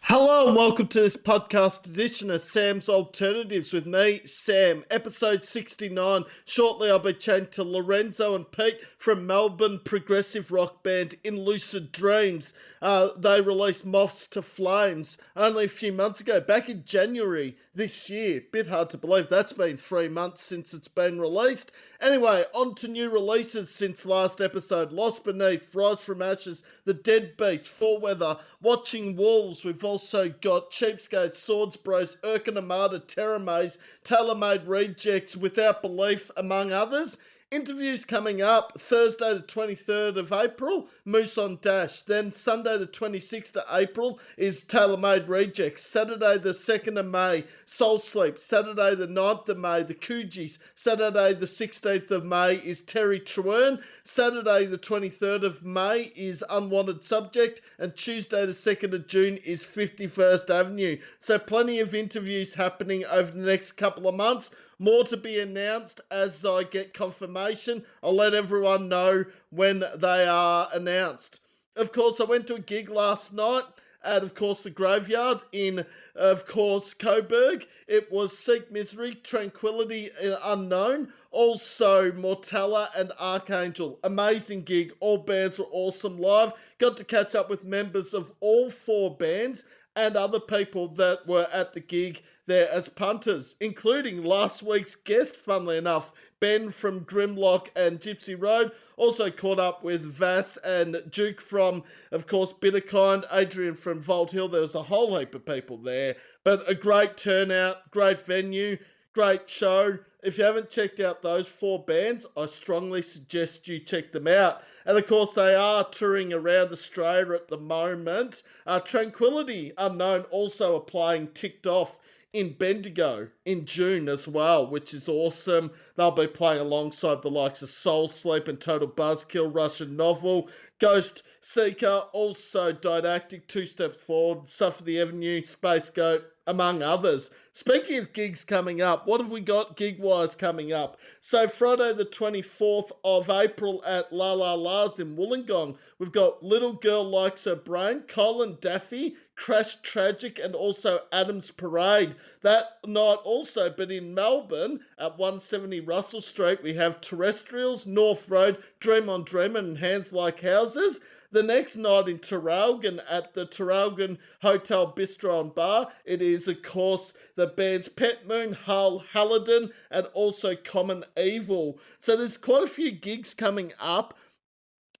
Hello and welcome to this podcast edition of Sam's Alternatives with me, Sam. Episode 69. Shortly I'll be chatting to Lorenzo and Pete from Melbourne progressive rock band In Lucid Dreams. They released Moths To Flames only a few months ago, back in January this year. Bit hard to believe that's been 3 months since it's been released. Anyway, on to new releases since last episode. Lost Beneath, Rise From Ashes, The Deadbeats, Fall Weather, Watching Wolves. We've also got Cheapskate, Swords Bros, Urkin Armada, Terror Maze, Tailor-Made Rejects, Without Belief, among others. Interviews coming up Thursday the 23rd of April, Moose on Dash. Then Sunday the 26th of April is Tailor-Made Rejects. Saturday the 2nd of May, Soul Sleep. Saturday the 9th of May, The Coogis. Saturday the 16th of May is Terry Truern. Saturday the 23rd of May is Unwanted Subject. And Tuesday the 2nd of June is 51st Avenue. So plenty of interviews happening over the next couple of months. More to be announced as I get confirmation. I'll let everyone know when they are announced. Of course, I went to a gig last night at, of course, the Graveyard in, of course, Coburg. It was Seek Misery, Tranquility Unknown, also Mortella and Archangel. Amazing gig. All bands were awesome live. Got to catch up with members of all four bands and other people that were at the gig there as punters, including last week's guest, funnily enough, Ben from Grimlock and Gypsy Road. Also caught up with Vass and Duke from, of course, Bitterkind, Adrian from Vault Hill. There was a whole heap of people there, but a great turnout, great venue, great show. If you haven't checked out those four bands, I strongly suggest you check them out. And of course, they are touring around Australia at the moment. Tranquility Unknown also are playing Ticked Off in Bendigo in June as well, which is awesome. They'll be playing alongside the likes of Soul Sleep and Total Buzzkill, Russian Novel, Ghost Seeker, also Didactic, Two Steps Forward, Suffer the Avenue, Space Goat, among others. Speaking of gigs coming up, what have we got gig-wise coming up? So Friday the 24th of April at La La La's in Wollongong, we've got Little Girl Likes Her Brain, Colin Daffy, Crash Tragic, and also Adam's Parade. That night also, but in Melbourne, at 170 Russell Street, we have Terrestrials, North Road, Dream on Dreamin' and Hands Like Houses. The next night in Traralgon at the Traralgon Hotel Bistro and Bar, it is, of course, the bands Pet Moon, Hull, Hallidan, and also Common Evil. So there's quite a few gigs coming up.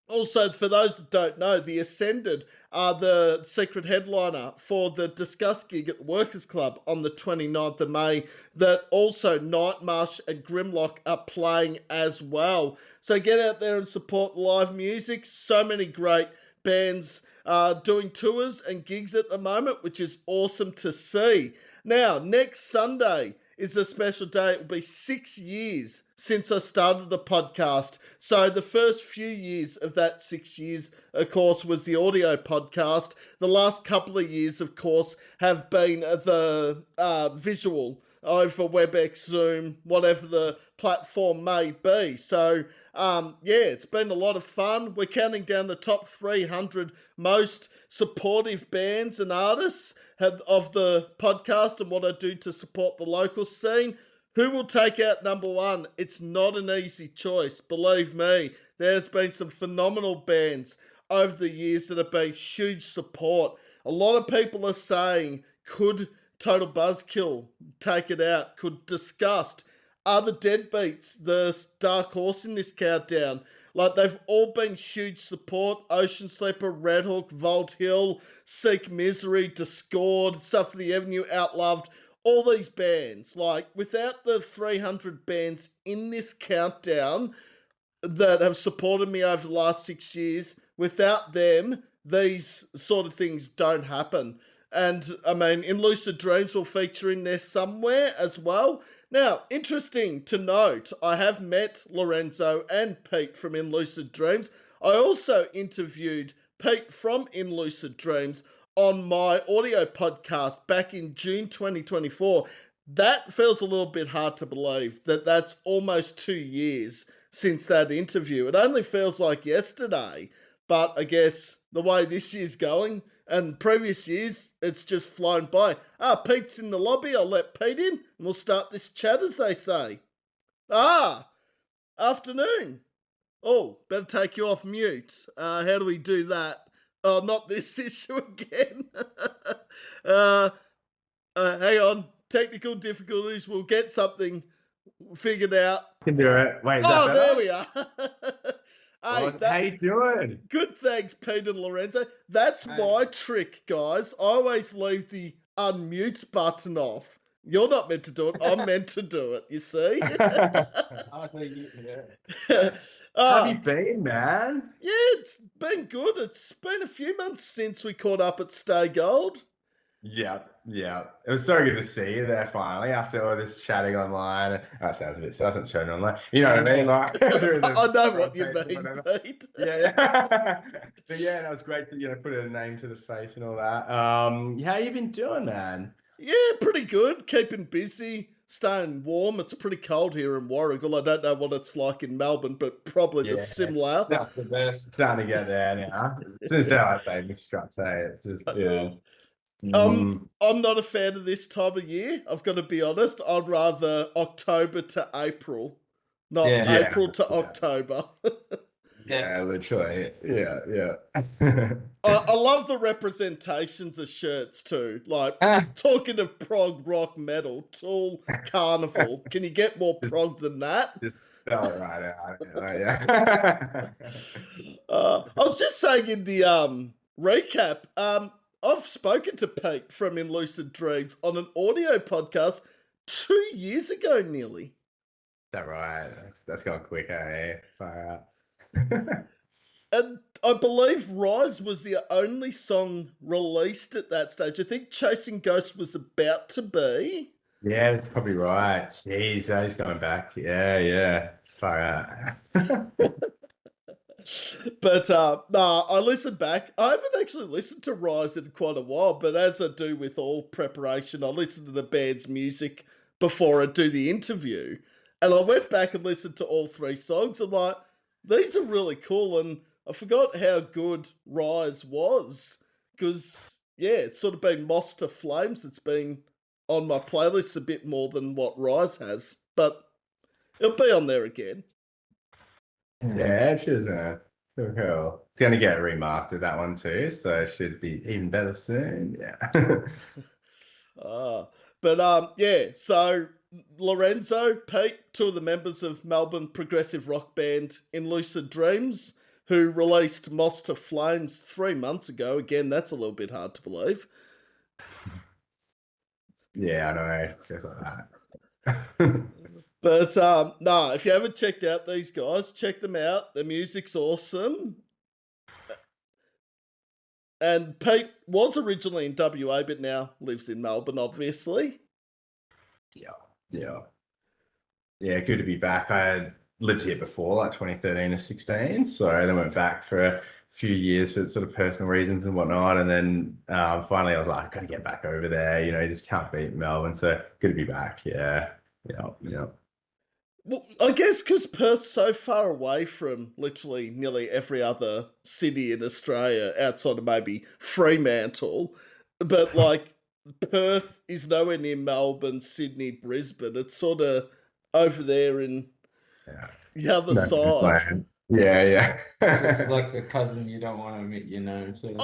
Also, for those that don't know, the Ascended are the secret headliner for the Discuss gig at Workers Club on the 29th of May, that also Nightmarsh and Grimlock are playing as well. So get out there and support live music. So many great bands doing tours and gigs at the moment, which is awesome to see. Now, next Sunday is a special day. It will be 6 years since I started the podcast. So the first few years of that 6 years, of course, was the audio podcast. The last couple of years, of course, have been the visual over WebEx, Zoom, whatever the platform may be. So, it's been a lot of fun. We're counting down the top 300 most supportive bands and artists of the podcast and what I do to support the local scene. Who will take out number one? It's not an easy choice, believe me. There's been some phenomenal bands over the years that have been huge support. A lot of people are saying, could Total Buzzkill take it out? Could Disgust? Are the Deadbeats the dark horse in this countdown? Like, they've all been huge support. Ocean Sleeper, Red Hook, Vault Hill, Seek Misery, Discord, Suffer the Avenue, Outloved. All these bands, like, without the 300 bands in this countdown that have supported me over the last 6 years, without them, these sort of things don't happen. And, I mean, In Lucid Dreams will feature in there somewhere as well. Now, interesting to note, I have met Lorenzo and Pete from In Lucid Dreams. I also interviewed Pete from In Lucid Dreams on my audio podcast back in June 2024. That feels a little bit hard to believe that that's almost 2 years since that interview. It only feels like yesterday, but I guess the way this year's going, And previous years, it's just flown by. Pete's in the lobby. I'll let Pete in and we'll start this chat, as they say. Afternoon. Oh, better take you off mute. How do we do that? Oh, not this issue again. Hang on. Technical difficulties. We'll get something figured out. Can do it. Wait, is Oh, that there better? we are. How you doing? Good, thanks, Pete and Lorenzo. That's my trick, guys. I always leave the unmute button off. You're not meant to do it. I'm meant to do it, you see? How have you been, man? Yeah, it's been good. It's been a few months since we caught up at Stay Gold. Yeah. It was so good to see you there finally after all this chatting online. That sounds a bit doesn't show online. You know what I mean? Like I know what you mean, Pete. Yeah. But yeah, that was great to put a name to the face and all that. How you been doing, man? Yeah, pretty good. Keeping busy, staying warm. It's pretty cold here in Warragul. I don't know what it's like in Melbourne, but probably the similar. That's the best. It's starting to get there now. As soon as I say Mr. it's just, yeah. I'm not a fan of this time of year. I've got to be honest. I'd rather October to April, not April to October. Yeah, literally. Yeah. I love the representations of shirts too. Like, talking of prog rock metal, Tool, Carnival. Can you get more prog than that? Just spell it right out. Yeah. I was just saying in the recap, I've spoken to Pete from In Lucid Dreams on an audio podcast 2 years ago nearly. Is that right? That's gone quick, eh? Far out. And I believe Rise was the only song released at that stage. I think Chasing Ghosts was about to be. Yeah, that's probably right. Jeez, he's going back. Yeah. Far out. But I listened back. I haven't actually listened to Rise in quite a while, but as I do with all preparation, I listen to the band's music before I do the interview. And I went back and listened to all 3 songs. I'm like, these are really cool. And I forgot how good Rise was. Because, it's sort of been Moths To Flames. It's been on my playlist a bit more than what Rise has. But it'll be on there again. Yeah, it is, man. Cool. It's going to get remastered, that one too, so it should be even better soon. Yeah. So Lorenzo, Pete, 2 of the members of Melbourne progressive rock band In Lucid Dreams, who released Moths To Flames 3 months ago. Again, that's a little bit hard to believe. Yeah, I know. Just like that. But if you haven't checked out these guys, check them out. Their music's awesome. And Pete was originally in WA, but now lives in Melbourne, obviously. Yeah, good to be back. I had lived here before, like 2013 or 16, so then went back for a few years for sort of personal reasons and whatnot, and then finally I was like, I've got to get back over there. You just can't beat Melbourne, so good to be back. Yeah. Well, I guess because Perth's so far away from literally nearly every other city in Australia, outside of maybe Fremantle, but like Perth is nowhere near Melbourne, Sydney, Brisbane. It's sort of over there in the other side. Yeah. It's like the cousin you don't want to meet, So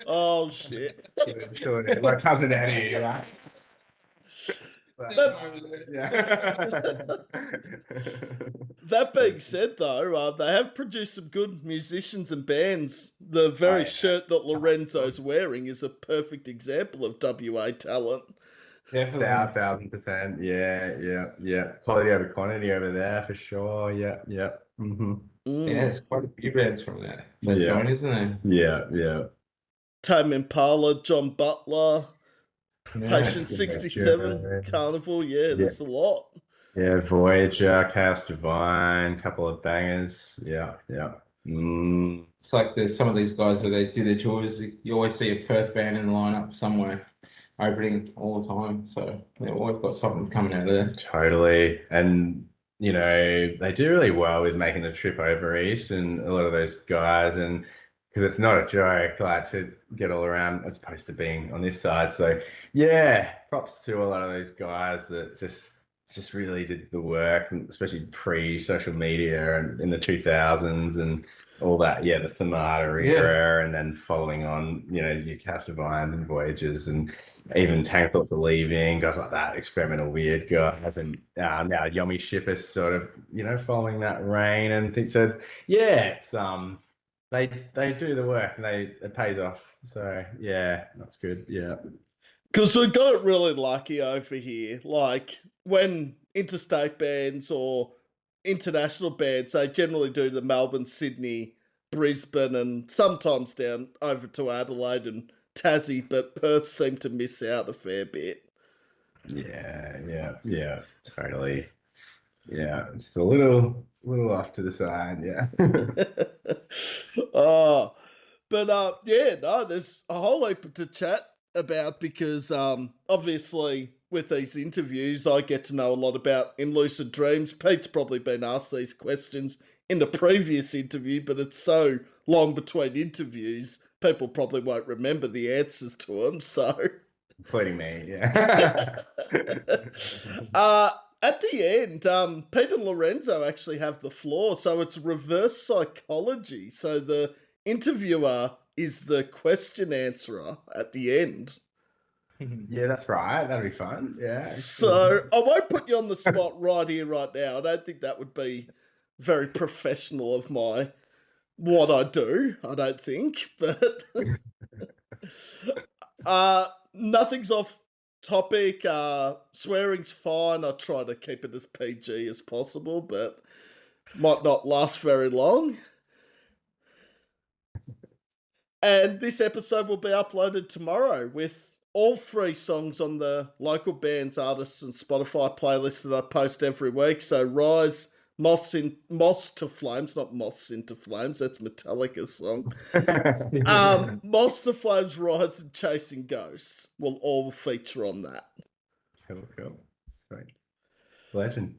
Oh shit! My cousin Eddie. Yeah. That being said, though, they have produced some good musicians and bands. The very shirt that Lorenzo's wearing is a perfect example of WA talent. Definitely. 1,000%. Yeah. Quality over quantity over there for sure. Yeah. Yeah, there's quite a few bands from there. Join, isn't there? Yeah. Tame Impala, John Butler. Patient 67, Carnival, there's a lot. Yeah, Voyager, Chaos Divine, couple of bangers. Yeah. It's like there's some of these guys where they do their tours. You always see a Perth band in the lineup somewhere, opening all the time. So they've always got something coming out of there. Totally, and they do really well with making the trip over east, and a lot of those guys and because it's not a joke, like to get all around as opposed to being on this side. So yeah, props to a lot of those guys that just really did the work, and especially pre-social media and in the 2000s and all that. Yeah, the Thermata era, and then following on, your Cast of Iron and Voyages, and even Tank Thoughts of Leaving, guys like that, Experimental Weird guys, and now Yomi Shipper sort of, following that reign and things. So yeah, it's they do the work and it pays off. So yeah, that's good. Yeah. Because we got really lucky over here. Like when interstate bands or international bands, they generally do the Melbourne, Sydney, Brisbane, and sometimes down over to Adelaide and Tassie, but Perth seemed to miss out a fair bit. Yeah, totally. Yeah, just a little off to the side. Yeah. Oh, but yeah, no, there's a whole heap to chat about because obviously with these interviews, I get to know a lot about In Lucid Dreams. Pete's probably been asked these questions in the previous interview, but it's so long between interviews, people probably won't remember the answers to them. So, Including me. Yeah. at the end, Pete and Lorenzo actually have the floor, so it's reverse psychology. So the interviewer is the question answerer at the end. Yeah, that's right. That'd be fun. Yeah. So I won't put you on the spot right here, right now. I don't think that would be very professional of what I do. I don't think, but nothing's off topic. Swearing's fine. I try to keep it as PG as possible, but might not last very long. And this episode will be uploaded tomorrow with all 3 songs on the local bands, artists, and Spotify playlist that I post every week. So Rise, Moths To Flames, not Moths Into Flames, that's Metallica's song. Moths To Flames, Rise, and Chasing Ghosts will all feature on that. Cool. Sweet. Legend.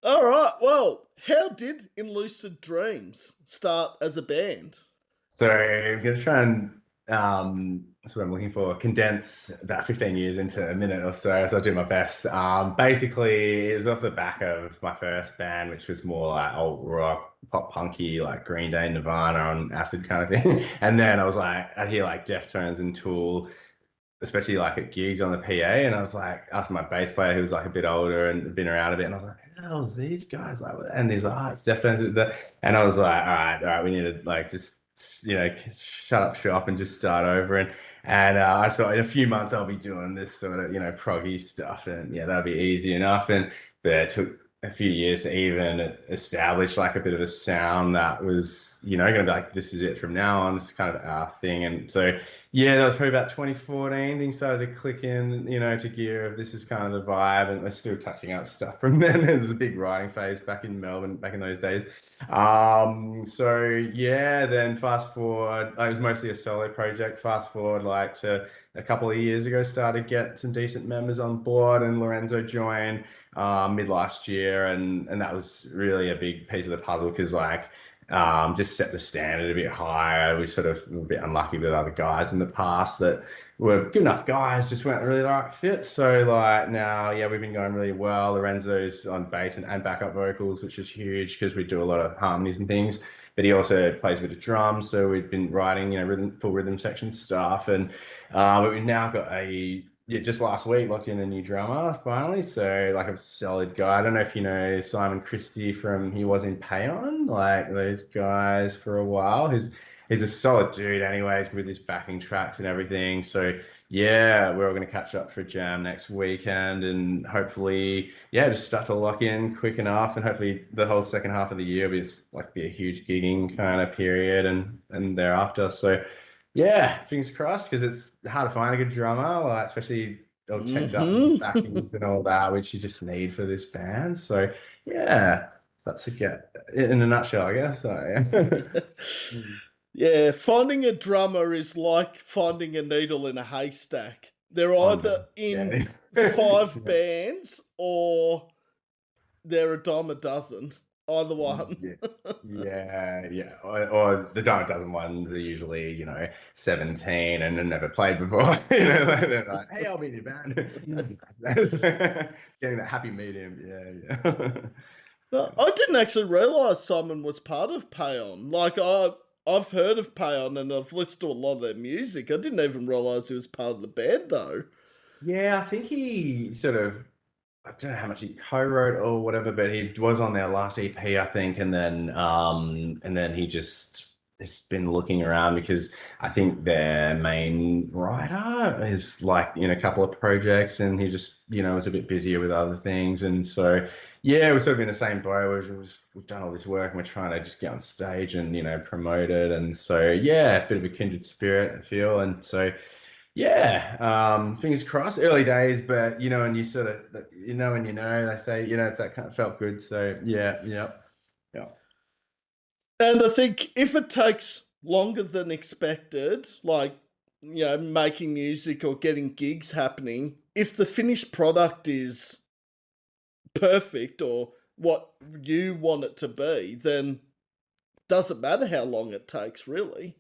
All right, well, how did In Lucid Dreams start as a band? So I'm going to try and, that's what I'm looking for, condense about 15 years into a minute or so I'll do my best. Basically, it was off the back of my first band, which was more like alt rock, pop punky, like Green Day, Nirvana on acid kind of thing. And then I was like, I'd hear like Deftones and Tool, especially like at gigs on the PA. And I was like, asking my bass player, who was like a bit older and been around a bit. And I was like, who the hell's these guys? Like, and he's like, oh, it's Deftones. And I was like, all right, we need to like just, shut up shop and just start over. And I thought in a few months I'll be doing this sort of, proggy stuff. And yeah, that'll be easy enough. But it took a few years to even establish like a bit of a sound that was, going to be like, this is it from now on. This is kind of our thing. And so, yeah, that was probably about 2014. Things started to click in, to gear of this is kind of the vibe. And we're still touching up stuff from then. There's a big writing phase back in Melbourne, back in those days. So yeah, then fast forward, it was mostly a solo project. Fast forward like to a couple of years ago, started to get some decent members on board, and Lorenzo joined mid last year, and that was really a big piece of the puzzle because just set the standard a bit higher. We sort of were a bit unlucky with other guys in the past that were good enough guys, just weren't really the right fit. So now, yeah, we've been going really well. Lorenzo's on bass and backup vocals, which is huge because we do a lot of harmonies and things. But he also plays a bit of drums, so we've been writing, full rhythm section stuff, and but we've now got just last week locked in a new drummer finally. So like a solid guy. I don't know if you know Simon Christie he was in Payon, like those guys for a while. He's a solid dude anyways with his backing tracks and everything. So yeah, we're all going to catch up for a jam next weekend and hopefully, yeah, just start to lock in quick enough, and hopefully the whole second half of the year will be a huge gigging kind of period and thereafter. So yeah, fingers crossed, because it's hard to find a good drummer, especially teched up backings and all that, which you just need for this band. So yeah, that's in a nutshell, I guess. So, yeah. Yeah, finding a drummer is like finding a needle in a haystack. They're either in 5 bands or they're a dime a dozen. either one. Yeah. Or the Dime a Dozen ones are usually, 17 and never played before. They're like, hey, I'll be in your band. Getting that happy medium. Yeah. No, I didn't actually realise Simon was part of Payon. Like, I've heard of Payon and I've listened to a lot of their music. I didn't even realise he was part of the band, though. Yeah, I think he sort of, I don't know how much he co-wrote or whatever, but he was on their last EP, I think, and then he just has been looking around because I think their main writer is like in a couple of projects, and he just was a bit busier with other things, and so yeah, we're sort of in the same boat. We've done all this work and we're trying to just get on stage and promote it, and so yeah, a bit of a kindred spirit, I feel, and so. Yeah, fingers crossed. Early days, but and you sort of, and they say, it's that kind of felt good. So yeah. And I think if it takes longer than expected, like, making music or getting gigs happening, if the finished product is perfect or what you want it to be, then doesn't matter how long it takes, really.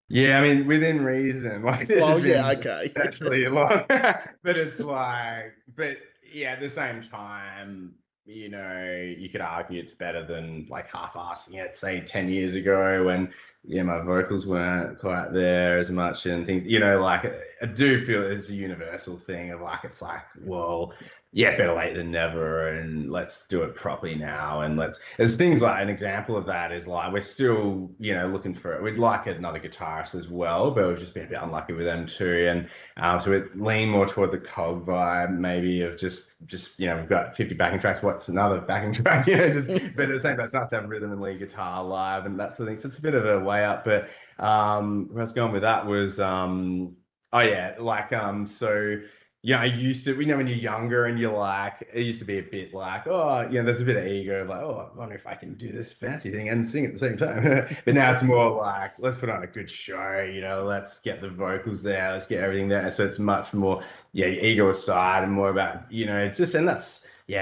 Yeah, I mean, within reason, like this Well, has yeah, been okay. especially long, but it's like, but yeah, at the same time, you could argue it's better than like half-assing it, say 10 years ago when, my vocals weren't quite there as much and things, like I do feel it's a universal thing of like, it's like, well, yeah, better late than never, and let's do it properly now. And there's things like an example of that is like, we're still, looking for it. We'd like another guitarist as well, but we've just been a bit unlucky with them too. And so we lean more toward the cog vibe, maybe of just, we've got 50 backing tracks. What's another backing track? But at the same time, it's nice to have rhythm and lead guitar live and that sort of thing. So it's a bit of a way up, but where I was going with that was, oh yeah, like, so, yeah, I used to, when you're younger and you're like, it used to be a bit like, oh, there's a bit of ego of like, oh, I wonder if I can do this fancy thing and sing at the same time. But now it's more like, let's put on a good show, let's get the vocals there, let's get everything there. So it's much more, ego aside and more about, it's just, and that's,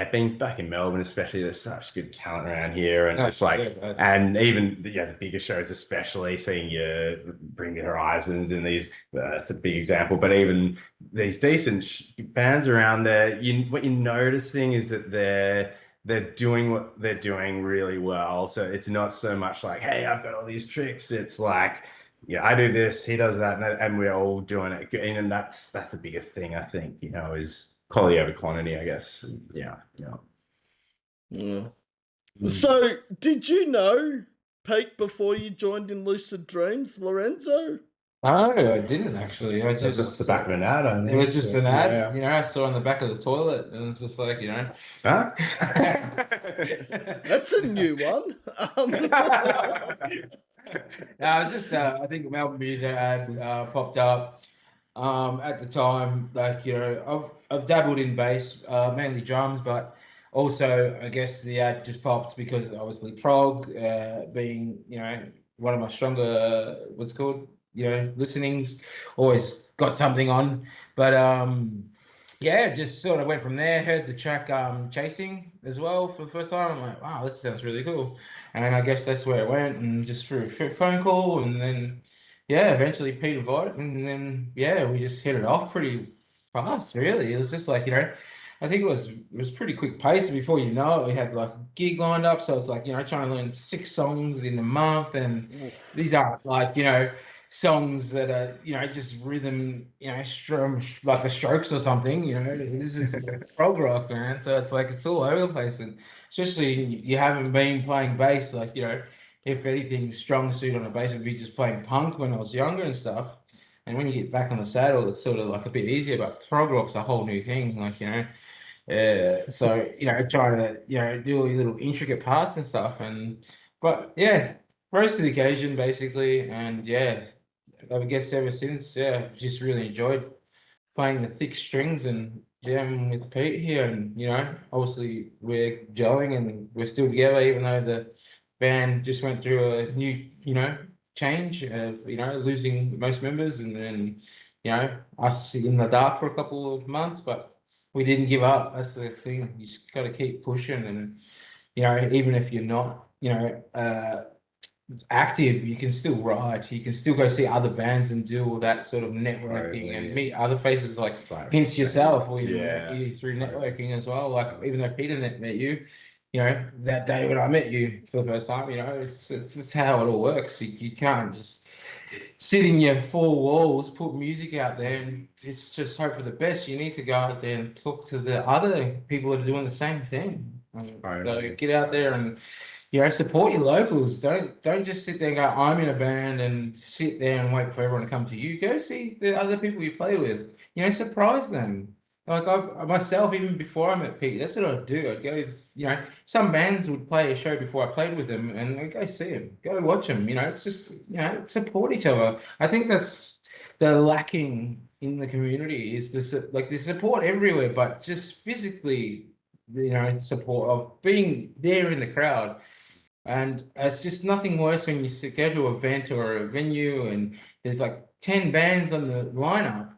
being back in Melbourne, especially, there's such good talent around here, and just like, and even the bigger shows, especially seeing you Bring the Horizons and these, that's a big example, but even these decent bands around there, what you're noticing is that they're doing what they're doing really well. So it's not so much like, hey, I've got all these tricks. It's like, I do this, he does that, and we're all doing it. And that's a bigger thing, I think, is quality over quantity, I guess. Yeah. Yeah. So, did you know Pete before you joined In Lucid Dreams, Lorenzo? No, I didn't actually. I It was just the back of an ad, I it think. was just an ad, Yeah. I saw on the back of the toilet, and it's just like, Huh? That's a new one. No, it's just I think Melbourne Music ad popped up at the time. Like, I've dabbled in bass, mainly drums, but also I guess the ad just popped because obviously prog being one of my stronger what's it called listenings, always got something on. But yeah, just sort of went from there. Heard the track Chasing as well for the first time. I'm like, wow, this sounds really cool. And I guess that's where it went, and just through a phone call, and then eventually Pete invited, and then we just hit it off pretty fast. Really, it was just like I think it was pretty quick pace. Before you know it, we had like a gig lined up. So it's like trying to learn 6 songs in a month, and these aren't like songs that are just rhythm strum like the Strokes or something. This is prog rock, man. So it's like it's all over the place, and especially you haven't been playing bass, like if anything, strong suit on a bass would be just playing punk when I was younger and stuff. And when you get back on the saddle, it's sort of like a bit easier. But prog rock's a whole new thing, like so trying to do all your little intricate parts and stuff, but rose to the occasion basically, and I guess ever since, just really enjoyed playing the thick strings and jamming with Pete here, and obviously we're gelling and we're still together, even though the band just went through a new change of losing most members, and then us in the dark for a couple of months, but we didn't give up. That's the thing. You just got to keep pushing, and you know, even if you're not, you know, active, you can still ride, you can still go see other bands and do all that sort of networking and meet other faces like Hints yourself, or you know, you through networking as well. Like even though Peter met you, you know, that day when I met you for the first time, you know, it's how it all works. You can't just sit in your four walls, put music out there, and it's just hope for the best. You need to go out there and talk to the other people that are doing the same thing. So get out there and, you know, support your locals. Don't just sit there and go, I'm in a band, and sit there and wait for everyone to come to you. Go see the other people you play with. You know, surprise them. Like I myself, even before I met Pete, that's what I'd do. I'd go, you know, some bands would play a show before I played with them, and I'd go see them, go watch them. You know, it's just, you know, support each other. I think that's the lacking in the community, is this, like, the support everywhere, but just physically, you know, support of being there in the crowd. And it's just nothing worse when you go to an event or a venue and there's like 10 bands on the lineup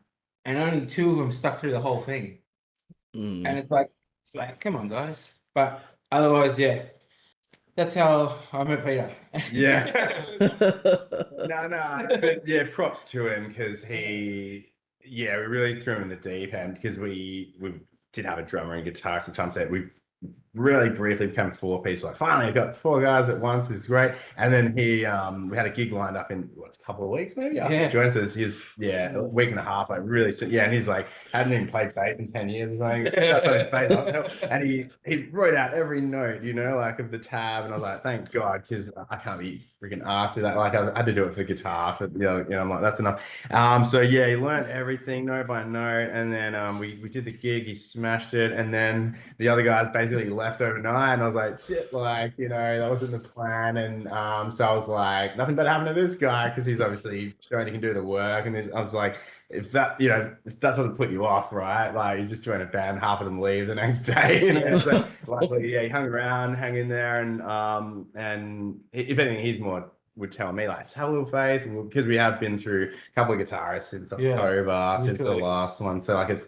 and only 2 of them stuck through the whole thing. And it's like, come on, guys. But otherwise, yeah, that's how I met Peter. Yeah. No. But yeah, props to him, because we really threw him in the deep end, because we did have a drummer and guitarist at some stage. We really briefly became 4-piece. Like, finally, I've got 4 guys at once. It's great. And then we had a gig lined up in a couple of weeks, maybe. Yeah. Joined us. He's a week and a half. Like, really. So yeah, and he's like hadn't even played bass in 10 years or something. Stuck on his bass, and he wrote out every note, you know, like of the tab. And I was like, thank God, because I can't be freaking arsed with that. Like, I had to do it for guitar. For, you know, I'm like, that's enough. So yeah, he learned everything note by note, and then we did the gig. He smashed it, and then the other guys basically left overnight, and I was like, shit, like, you know, that wasn't the plan. And so I was like, nothing better happened to this guy, because he's obviously showing he can do the work. And I was like, if that doesn't put you off, right? Like, you just join a band, half of them leave the next day. You know? So, luckily, yeah, he hung around, hang in there, and if anything, he's more would tell me, like, have a little faith, because we have been through a couple of guitarists since October, since the last one. So like, it's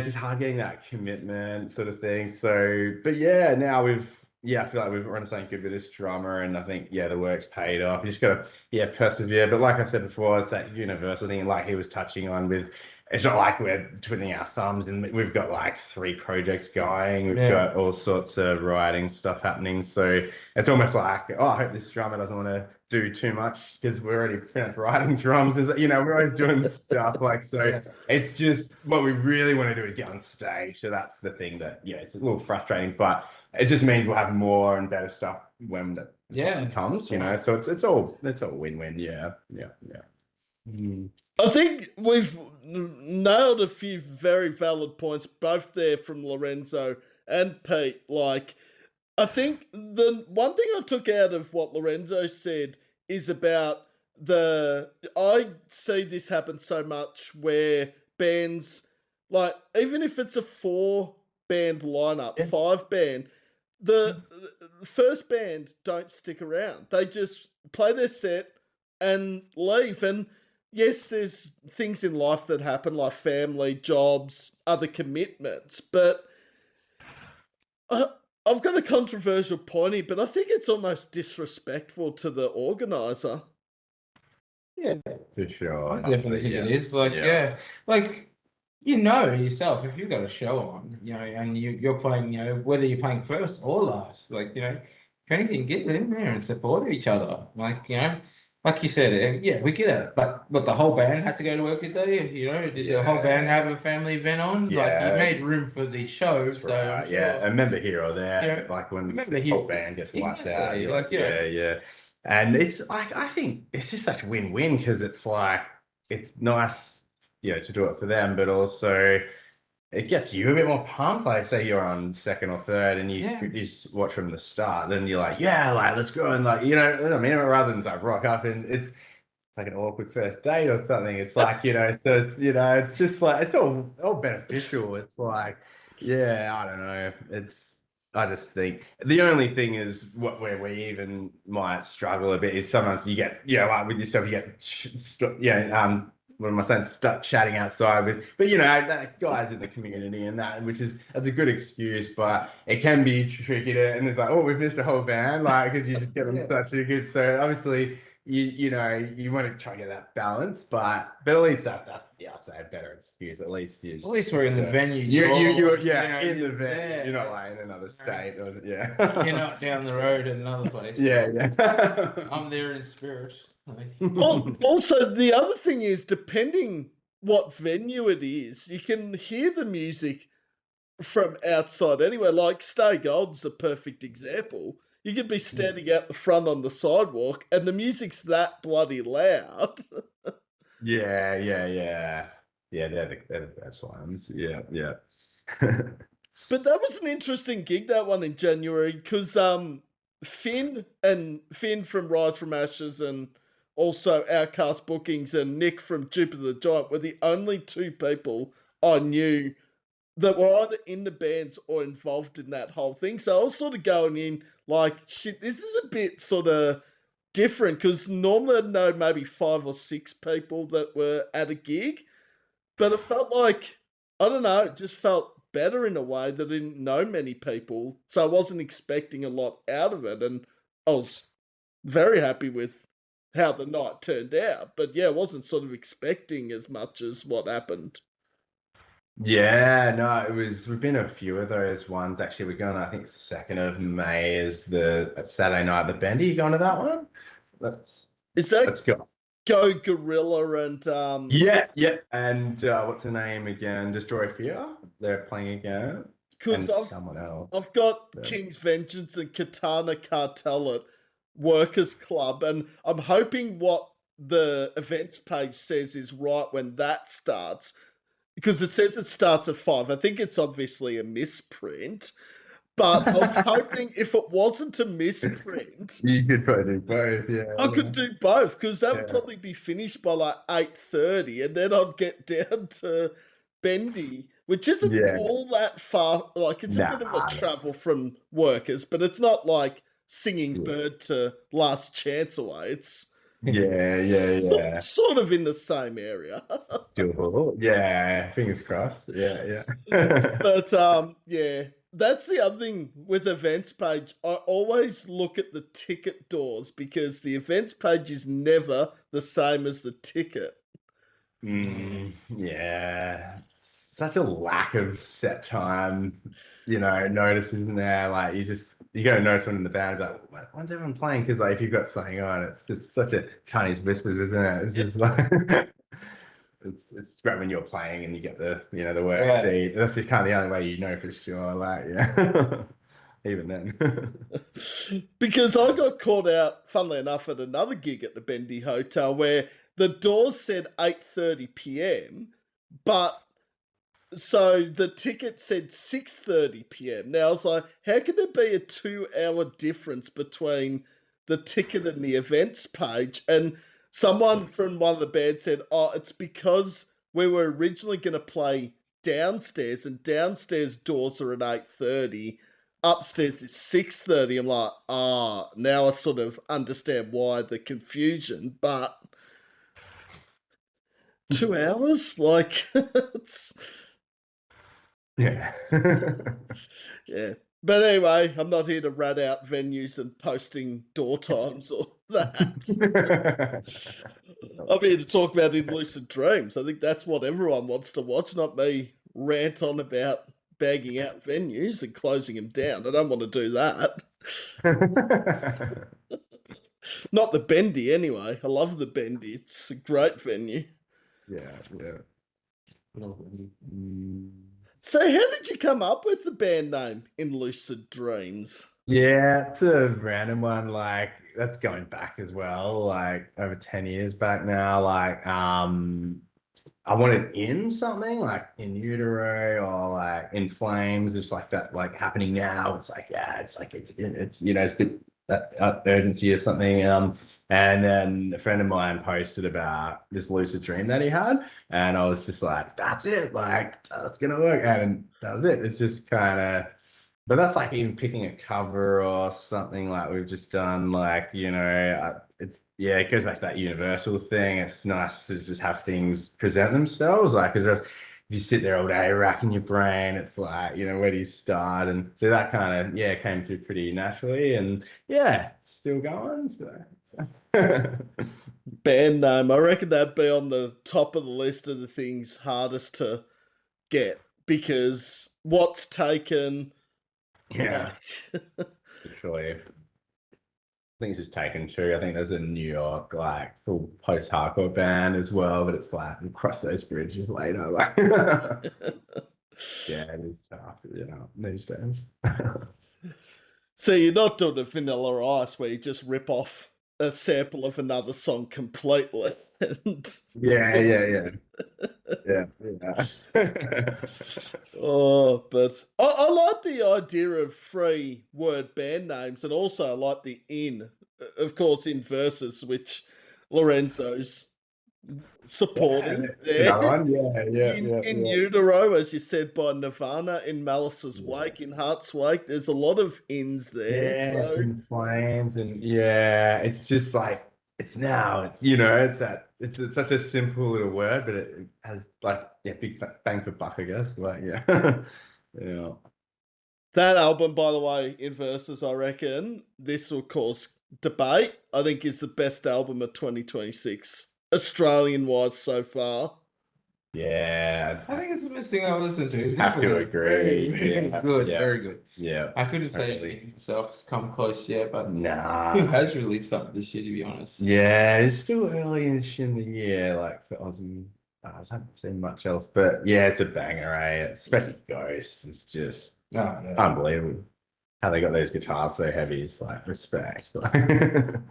just hard getting that commitment sort of thing. So, but yeah, now I feel like we've run something good with this drummer, and I think, the work's paid off. You just got to, persevere. But like I said before, it's that universal thing, like he was touching on with, it's not like we're twiddling our thumbs, and we've got like 3 projects going. We've got all sorts of writing stuff happening. So it's almost like, I hope this drummer doesn't want to do too much, because we're already finished writing drums, and we're always doing stuff like, so it's just, what we really want to do is get on stage. So that's the thing that, it's a little frustrating, but it just means we'll have more and better stuff when that comes, so it's all win-win. Yeah. I think we've nailed a few very valid points, both there from Lorenzo and Pete. Like, I think the one thing I took out of what Lorenzo said is about I see this happen so much where bands, like, even if it's a 4-band lineup, 5-band, the first band don't stick around. They just play their set and leave. And yes, there's things in life that happen, like family, jobs, other commitments, but I've got a controversial point here, but I think it's almost disrespectful to the organizer. Yeah, for sure. I definitely think it is. Like, like, yourself, if you've got a show on, and you're playing, whether you're playing first or last, like, if anything, get in there and support each other. Like, like you said, we get it. But the whole band had to go to work today. Did the whole band have a family event on? Like, you made room for the show. So right. I'm sure, a member here or there, like when the whole band gets wiped out. And it's like, I think it's just such win-win, because it's like, it's nice, to do it for them, but also it gets you a bit more pumped. Like, say you're on second or third, and you just watch from the start, then you're like, like, let's go, and like, I mean, rather than like rock up and it's like an awkward first date or something. It's like, so it's, it's just like, it's all beneficial. It's like, I don't know. I just think the only thing is where we even might struggle a bit is sometimes you get, like with yourself, you get, what am I saying? Start chatting outside with, but that guys in the community and that, that's a good excuse, but it can be tricky and it's like, oh, we've missed a whole band, like, because you just get on such a good. So obviously, you want to try to get that balance, but at least that's I'd say a better excuse. At least we're in the venue. You're in the venue. You're not like in another state. You're not down the road in another place. Yeah. I'm there in spirit. Also, the other thing is, depending what venue it is, you can hear the music from outside anywhere. Like Stay Gold's a perfect example. You could be standing out the front on the sidewalk and the music's that bloody loud. Yeah, they're the best ones. Yeah. But that was an interesting gig, that one in January, because Finn from Rise from Ashes and also Outcast Bookings and Nick from Jupiter the Giant were the only two people I knew that were either in the bands or involved in that whole thing. So I was sort of going in like, shit, this is a bit sort of different, because normally I'd know maybe 5 or 6 people that were at a gig, but it felt like, I don't know, it just felt better in a way that I didn't know many people, so I wasn't expecting a lot out of it, and I was very happy with how the night turned out. But yeah, I wasn't sort of expecting as much as what happened. Yeah, no, we've been a few of those ones. Actually, we're going, I think it's the 2nd of May is the Saturday night at the Bendy. You going to that one? Let's go. Go Gorilla and Yeah. And what's her name again? Destroy Fear. They're playing again. Because someone else. I've got King's Vengeance and Katana Cartel at Workers Club, and I'm hoping what the events page says is right when that starts, because it says it starts at 5. I think it's obviously a misprint, but I was hoping if it wasn't a misprint, you could probably do both. Yeah, I could do both, because that would probably be finished by like 8:30, and then I'd get down to Bendy, which isn't all that far. Like, it's a bit of a travel from Workers, but it's not like Singing Bird to Last Chance away. It's sort of in the same area. Doable. Yeah, fingers crossed. Yeah. But that's the other thing with events page. I always look at the ticket doors, because the events page is never the same as the ticket. Yeah, such a lack of set time, notice, isn't there? Like, you got to notice when in the band, like, when's everyone playing? Because like, if you've got something on, it's just such a Chinese whispers, isn't it? It's just like it's great when you're playing and you get the the work beat. That's just kind of the only way you know for sure. Like, even then. Because I got caught out, funnily enough, at another gig at the Bendy Hotel where the doors said 8:30 p.m, but so the ticket said 6:30 p.m. Now I was like, how can there be a 2-hour difference between the ticket and the events page? And someone from one of the bands said, oh, it's because we were originally going to play downstairs, and downstairs doors are at 8:30. Upstairs is 6:30. I'm like, now I sort of understand why the confusion, but 2 hours? Like, it's... Yeah. Yeah. But anyway, I'm not here to rat out venues and posting door times or that. I'm here to talk about In Lucid Dreams. I think that's what everyone wants to watch, not me rant on about bagging out venues and closing them down. I don't want to do that. Not the Bendy, anyway. I love the Bendy. It's a great venue. Yeah. So how did you come up with the band name In Lucid Dreams? Yeah, it's a random one. Like, that's going back as well, like over 10 years back now. Like, I wanted in something like In Utero or like In Flames, just like that, like happening now. It's like, it's a bit that urgency or something. And then a friend of mine posted about this lucid dream that he had, and I was just like, that's it, like, that's gonna work. And that was it. It's just kind of, but that's like even picking a cover or something like we've just done, like, it goes back to that universal thing. It's nice to just have things present themselves, like, because if you sit there all day racking your brain, it's like, where do you start? And so that kind of came through pretty naturally, and it's still going. So. Band name, I reckon that'd be on the top of the list of the things hardest to get, because what's taken, Yeah, like, surely. I think it's just taken too. I think there's a New York like full post-hardcore band as well, but it's like we'll cross those bridges later. Like, yeah, it is tough, these days. so you're not doing a Vanilla Ice where you just rip off a sample of another song completely. And Yeah. oh, but I like the idea of 3-word band names, and also I like the of course, in verses, which Lorenzo's supporting That's another there. one. In Utero, as you said, by Nirvana, in Malice's Wake, in Heart's Wake, there's a lot of ins there. Yeah, So in flames, and it's just like it's it's such a simple little word, but it has like big bang for buck, I guess. Like yeah. that album, by the way, in verses, I reckon this will cause debate. I think is the best album of 2026, Australian wise so far. Yeah, I think it's the best thing I've listened to. It's have to definitely agree. very good, very good. Yeah, I couldn't say totally. anything myself. It's come close yet, but who Nah. has released up this year, to be honest? Yeah, it's still early in the year, like for Aussie. I haven't seen much else, but yeah, it's a banger, especially Ghost. It's just Oh, no. unbelievable how they got those guitars so heavy. It's like respect.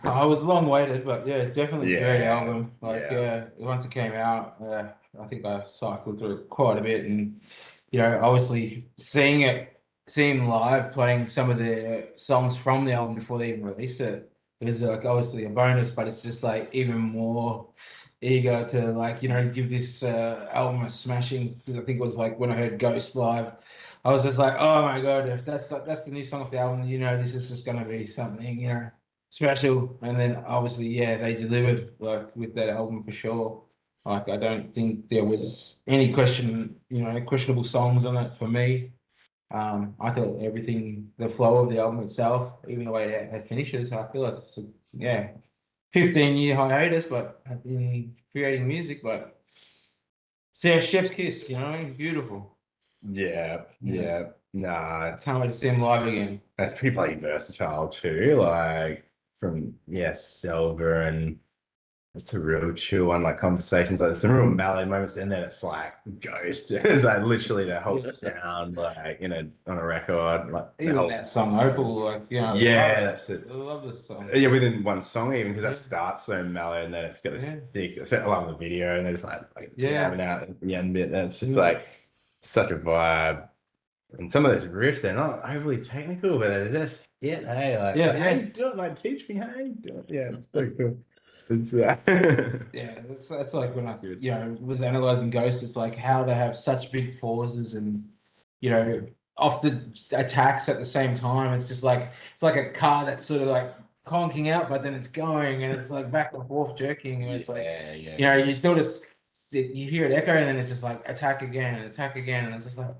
I was long waited, but yeah, definitely a great Yeah, album. Like, yeah. once it came out, I think I cycled through it quite a bit, and obviously seeing them live, playing some of the songs from the album before they even released it, is like obviously a bonus, but it's just like even more eager to like give this album a smashing, because I think it was like when I heard Ghost live, I was just like, oh my god, if that's the new song off the album, this is just gonna be something special. And then obviously, they delivered like with that album for sure. Like, I don't think there was any questionable songs on it for me. I thought everything, the flow of the album itself, even the way it finishes, I feel like it's 15-year hiatus, but in creating music, but chef's kiss, beautiful. Yeah. Nah, it's Can't wait to see him live again. that's pretty bloody versatile too. Like from Silver, and it's a real chill one, like conversations. Like there's some real mellow moments, and then it's like Ghost. It's like literally the whole sound, like on a record, like the Even whole. that song Opal, like Yeah, that's it. I love this song. Yeah, within one song, even because that Yeah. starts so mellow, and then it's got this Yeah. thick. I love the video, and they're just like Yeah. jamming out at the end bit. That's just Yeah. like such a vibe. And some of those riffs, they're not overly technical, but they're just hey, like how you do it? Like teach me how you do it. Yeah, it's so cool. It's Yeah, that's like when I was analyzing Ghosts. It's like how they have such big pauses and off the attacks at the same time. It's just like it's like a car that's sort of like conking out, but then it's going and it's like back and forth jerking, and it's like you still just you hear it echo, and then it's just like attack again, and it's just like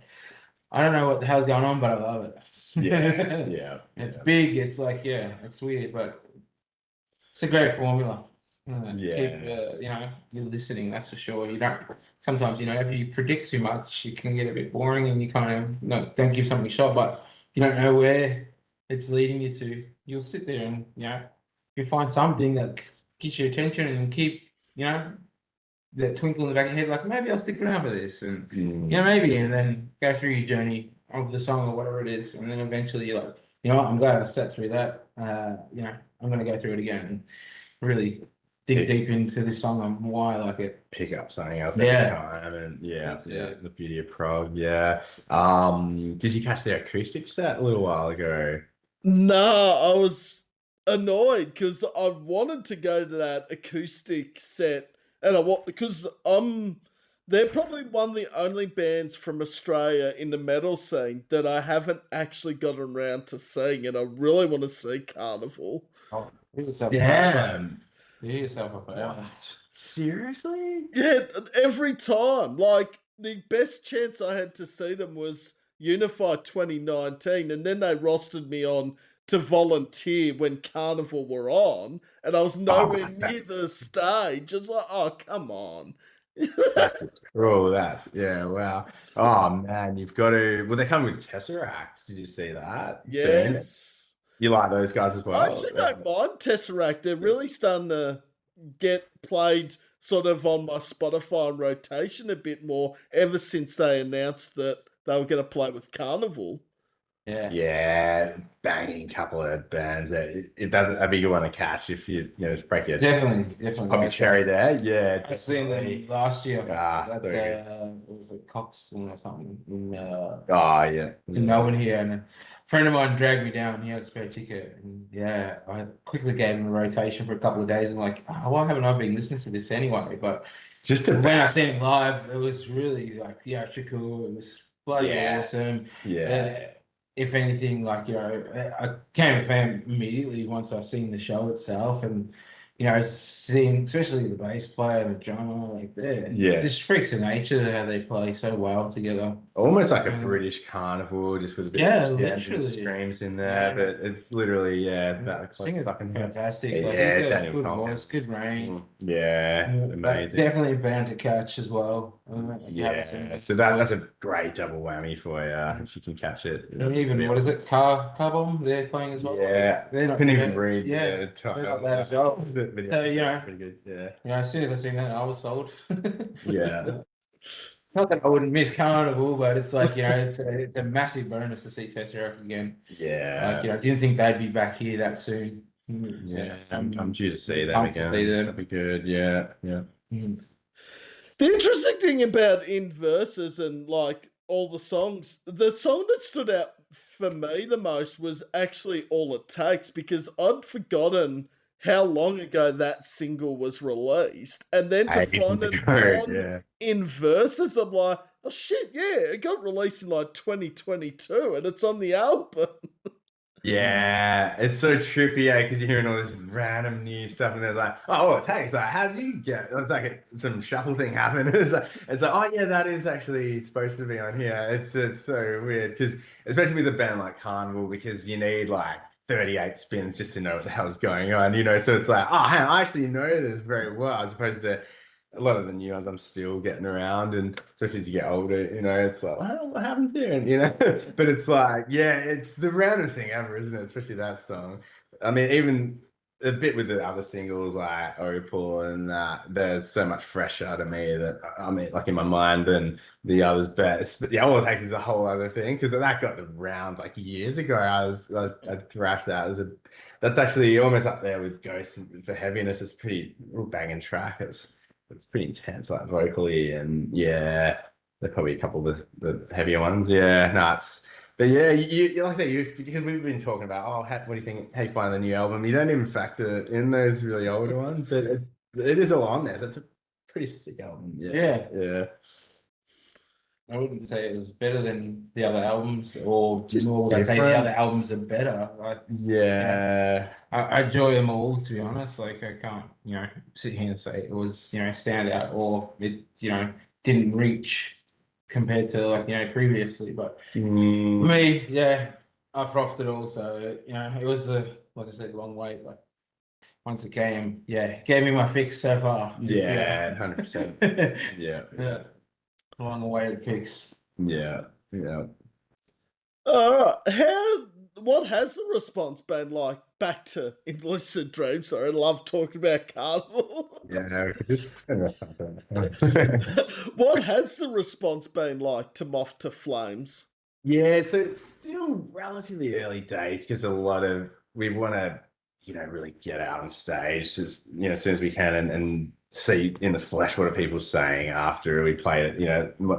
I don't know what the hell's going on, but I love it. yeah. It's big. It's like it's weird, but it's a great formula. Keep you're listening. That's for sure. You don't sometimes if you predict too much, it can get a bit boring, and you kind of don't give something a shot, but you don't know where it's leading you to. You'll sit there and you find something that gets your attention and keep that twinkle in the back of your head, like maybe I'll stick around for this, and maybe, and then go through your journey of the song or whatever it is, and then eventually you're like, I'm glad I sat through that. I'm gonna go through it again and really dig deep into this song and why I like it. Pick up something else every time, and the beauty of prog. Yeah. Did you catch the acoustic set a little while ago? No, I was annoyed because I wanted to go to that acoustic set, and because they're probably one of the only bands from Australia in the metal scene that I haven't actually gotten around to seeing, and I really want to see Carnival. Oh, Damn. Do yourself a favor. What? Seriously? Yeah, every time. Like, the best chance I had to see them was Unify 2019, and then they rostered me on to volunteer when Carnival were on, and I was nowhere near the stage. I was like, oh, come on. That's cruel. That's yeah, wow. Oh man, you've got to. Well, they come with Tesseract. Did you see that? Soon? Yes. You like those guys as I well? actually don't mind Tesseract. They're really starting to get played sort of on my Spotify and rotation a bit more ever since they announced that they were going to play with Carnival. Yeah, banging couple of bands. That'd be a good one to catch if you just break your Definitely. pop your cherry there. Yeah, I seen them last year. Ah, very good. It was a Coxon or something in Oh yeah, in Melbourne here, and a friend of mine dragged me down. He had a spare ticket, and yeah, I quickly gave him a rotation for a couple of days. I'm like, oh, why haven't I been listening to this anyway? But just to when I seen him live, it was really like theatrical. It was bloody awesome. Yeah. If anything, like I became a fan immediately once I seen the show itself, and seeing especially the bass player and the drummer, like just freaks of nature how they play so well together. Almost like a British carnival, just with a bit of screams in there, but it's literally Singers fucking fantastic. Like, yeah, he's got Daniel good Coleman. voice, good range. Amazing. Definitely a band to catch as well. So that's a great double whammy for you if you can catch it. And even what is it, Car Bomb? They're playing as well. Yeah, they're not couldn't even read. They're not bad as well. So pretty good. Yeah. As soon as I seen that, I was sold. Yeah. Not that I wouldn't miss Carnival, but it's like it's a massive bonus to see Tesseract again. Yeah. Like I didn't think they'd be back here that soon. Yeah, I'm due to see them again. That'd be good. Yeah. The interesting thing about In Verses and like all the songs, the song that stood out for me the most was actually All It Takes, because I'd forgotten how long ago that single was released, and then to find it on In Verses, I'm like, oh shit, yeah, it got released in like 2022, and it's on the album. Yeah, it's so trippy, because you're hearing all this random new stuff, and there's like, oh, it takes. Like, how did you get? It's like some shuffle thing happened. It's like, oh yeah, that is actually supposed to be on here. It's so weird, because especially with a band like Carnival, because you need like 38 spins just to know what the hell's going on. So it's like, oh, hey, I actually know this very well, as opposed to a lot of the new ones I'm still getting around, and especially as you get older, it's like, well, what happens here? And but it's like, yeah, it's the randomest thing ever, isn't it? Especially that song. I mean, even a bit with the other singles like Opal and that, there's so much fresher to me that I mean, like in my mind than the others. But yeah, All It Takes is a whole other thing, because that got the rounds like years ago. I thrashed that as that's actually almost up there with Ghost for heaviness. It's pretty banging track. It's pretty intense, like vocally, and yeah, they're probably a couple of the heavier ones. Yeah, nuts. But yeah, you like I say, because we've been talking about, what do you think? How you find the new album? You don't even factor in those really older ones, but it is all on there. So it's a pretty sick album. Yeah. I wouldn't say it was better than the other albums, or nor would I say the other albums are better. I enjoy them all, to be honest. Like, I can't, sit here and say it was, stand out, or it, didn't reach compared to like, previously. But for me, I frothed it all. So, it was like I said, long wait, but once it came, gave me my fix so far. 100%. Yeah. Along the way, the fix. Yeah. All right. What has the response been like back to In Lucid Dreams? Sorry, I love talking about Carnival. Yeah, just what has the response been like to Moths To Flames? Yeah, so it's still relatively early days, because we want to, really get out on stage just, as soon as we can, and see in the flesh what are people saying after we play it.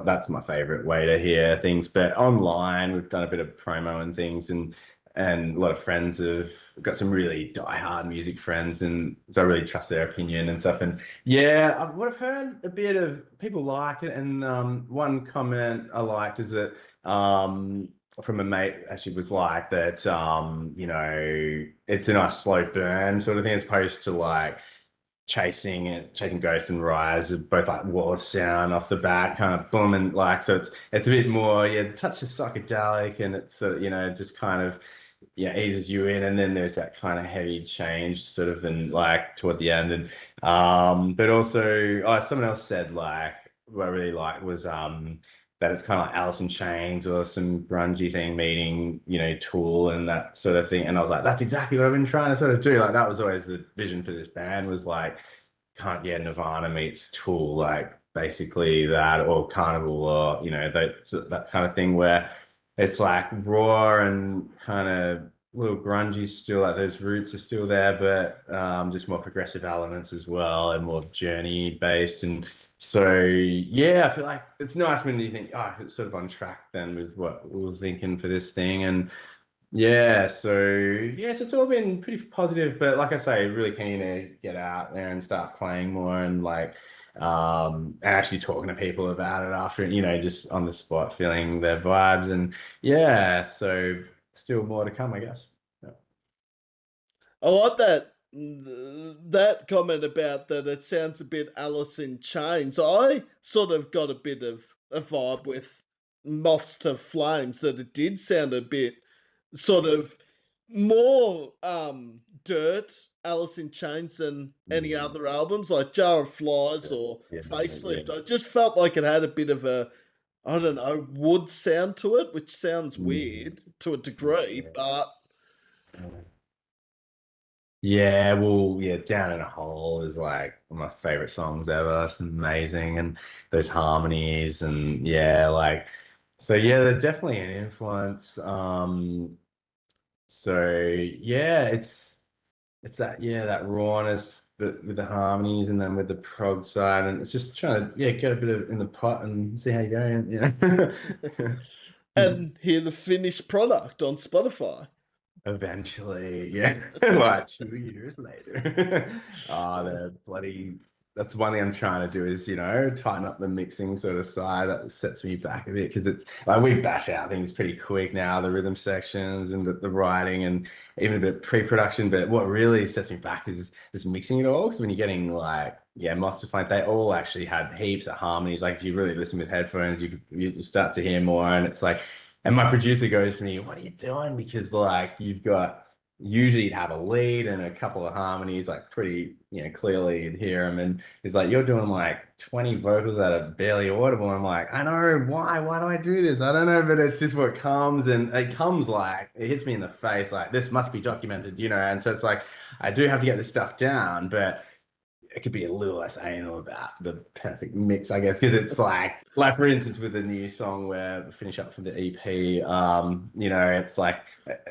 That's my favorite way to hear things. But online, we've done a bit of promo and things, and a lot of friends have got some really diehard music friends, and so I really trust their opinion and stuff. And yeah, what I've heard a bit of people like it, and one comment I liked is that from a mate actually was like that, you know, it's a nice slow burn sort of thing as opposed to like chasing Ghost and Rise are both like war sound off the bat, kind of boom, and like so it's a bit more, yeah, touch of psychedelic, and it's you know, just kind of, yeah, eases you in, and then there's that kind of heavy change sort of in like toward the end, and but also, oh, someone else said like what I really liked was that it's kind of like Alice in Chains or some grungy thing meeting, you know, Tool and that sort of thing. And I was like, that's exactly what I've been trying to sort of do. Like that was always the vision for this band, was like kind of, yeah, Nirvana meets Tool, like basically that, or Carnival, or you know, that kind of thing where it's like raw and kind of a little grungy still, like those roots are still there, but just more progressive elements as well, and more journey based. And so yeah, I feel like it's nice when you think, oh, it's sort of on track then with what we were thinking for this thing. And yeah, so yes, it's all been pretty positive, but like I say, really keen to get out there and start playing more, and like and actually talking to people about it after, you know, just on the spot, feeling their vibes. And yeah, so still more to come, I guess. Yeah. I like that comment about that it sounds a bit Alice in Chains. I sort of got a bit of a vibe with Moths to Flames, that it did sound a bit sort of more dirt Alice in Chains than any other albums like Jar of Flies or Yeah, Facelift. yeah. I just felt like it had a bit of a, I don't know, wood sound to it, which sounds weird to a degree, but Yeah, well, yeah, Down in a Hole is like one of my favorite songs ever. It's amazing. And those harmonies, and yeah, like, so yeah, they're definitely an influence. So yeah, it's that, yeah, that rawness, but with the harmonies, and then with the prog side, and it's just trying to, yeah, get a bit of in the pot and see how you go. Yeah. and hear the finished product on Spotify. Eventually, yeah, like 2 years later. The bloody, that's one thing I'm trying to do is, you know, tighten up the mixing sort of side. That sets me back a bit because it's like we bash out things pretty quick now, the rhythm sections and the writing and even a bit of pre-production. But what really sets me back is just mixing it all. Because when you're getting like, yeah, Moths To Flames, they all actually had heaps of harmonies. Like if you really listen with headphones, you start to hear more, and it's like, and my producer goes to me, "What are you doing?" Because like you've got, usually you'd have a lead and a couple of harmonies, like pretty, you know, clearly you'd hear them. And he's like, "You're doing like 20 vocals that are barely audible." I'm like, "I know, why? Why do I do this? I don't know, but it's just what comes." And it comes like, it hits me in the face, like this must be documented, you know. And so it's like, I do have to get this stuff down, but it could be a little less anal about the perfect mix, I guess, because it's like for instance, with the new song where we finish up for the EP, you know, it's like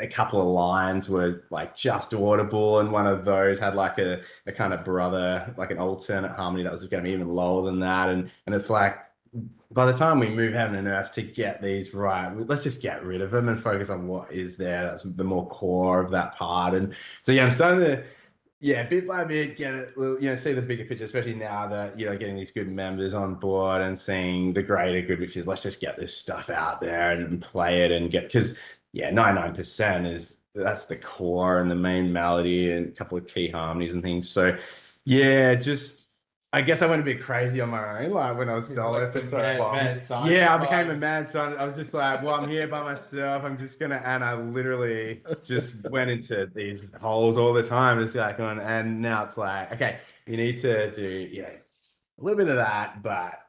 a couple of lines were like just audible, and one of those had like a kind of brother, like an alternate harmony that was going to be even lower than that, and it's like, by the time we move heaven and earth to get these right, let's just get rid of them and focus on what is there. That's the more core of that part. And so yeah, I'm starting to, yeah, bit by bit, get it, you know, see the bigger picture, especially now that, you know, getting these good members on board and seeing the greater good, which is let's just get this stuff out there and play it and get, because yeah, 99% is, that's the core and the main melody and a couple of key harmonies and things. So yeah, just, I guess I went a bit crazy on my own, like when I was It's solo like for the so mad, long. mad science Yeah, I became a vibes. mad scientist. I was just like, well, I'm here by myself. I'm just gonna, and I literally just went into these holes all the time, just like on. And now it's like, okay, you need to do, you know, a little bit of that, but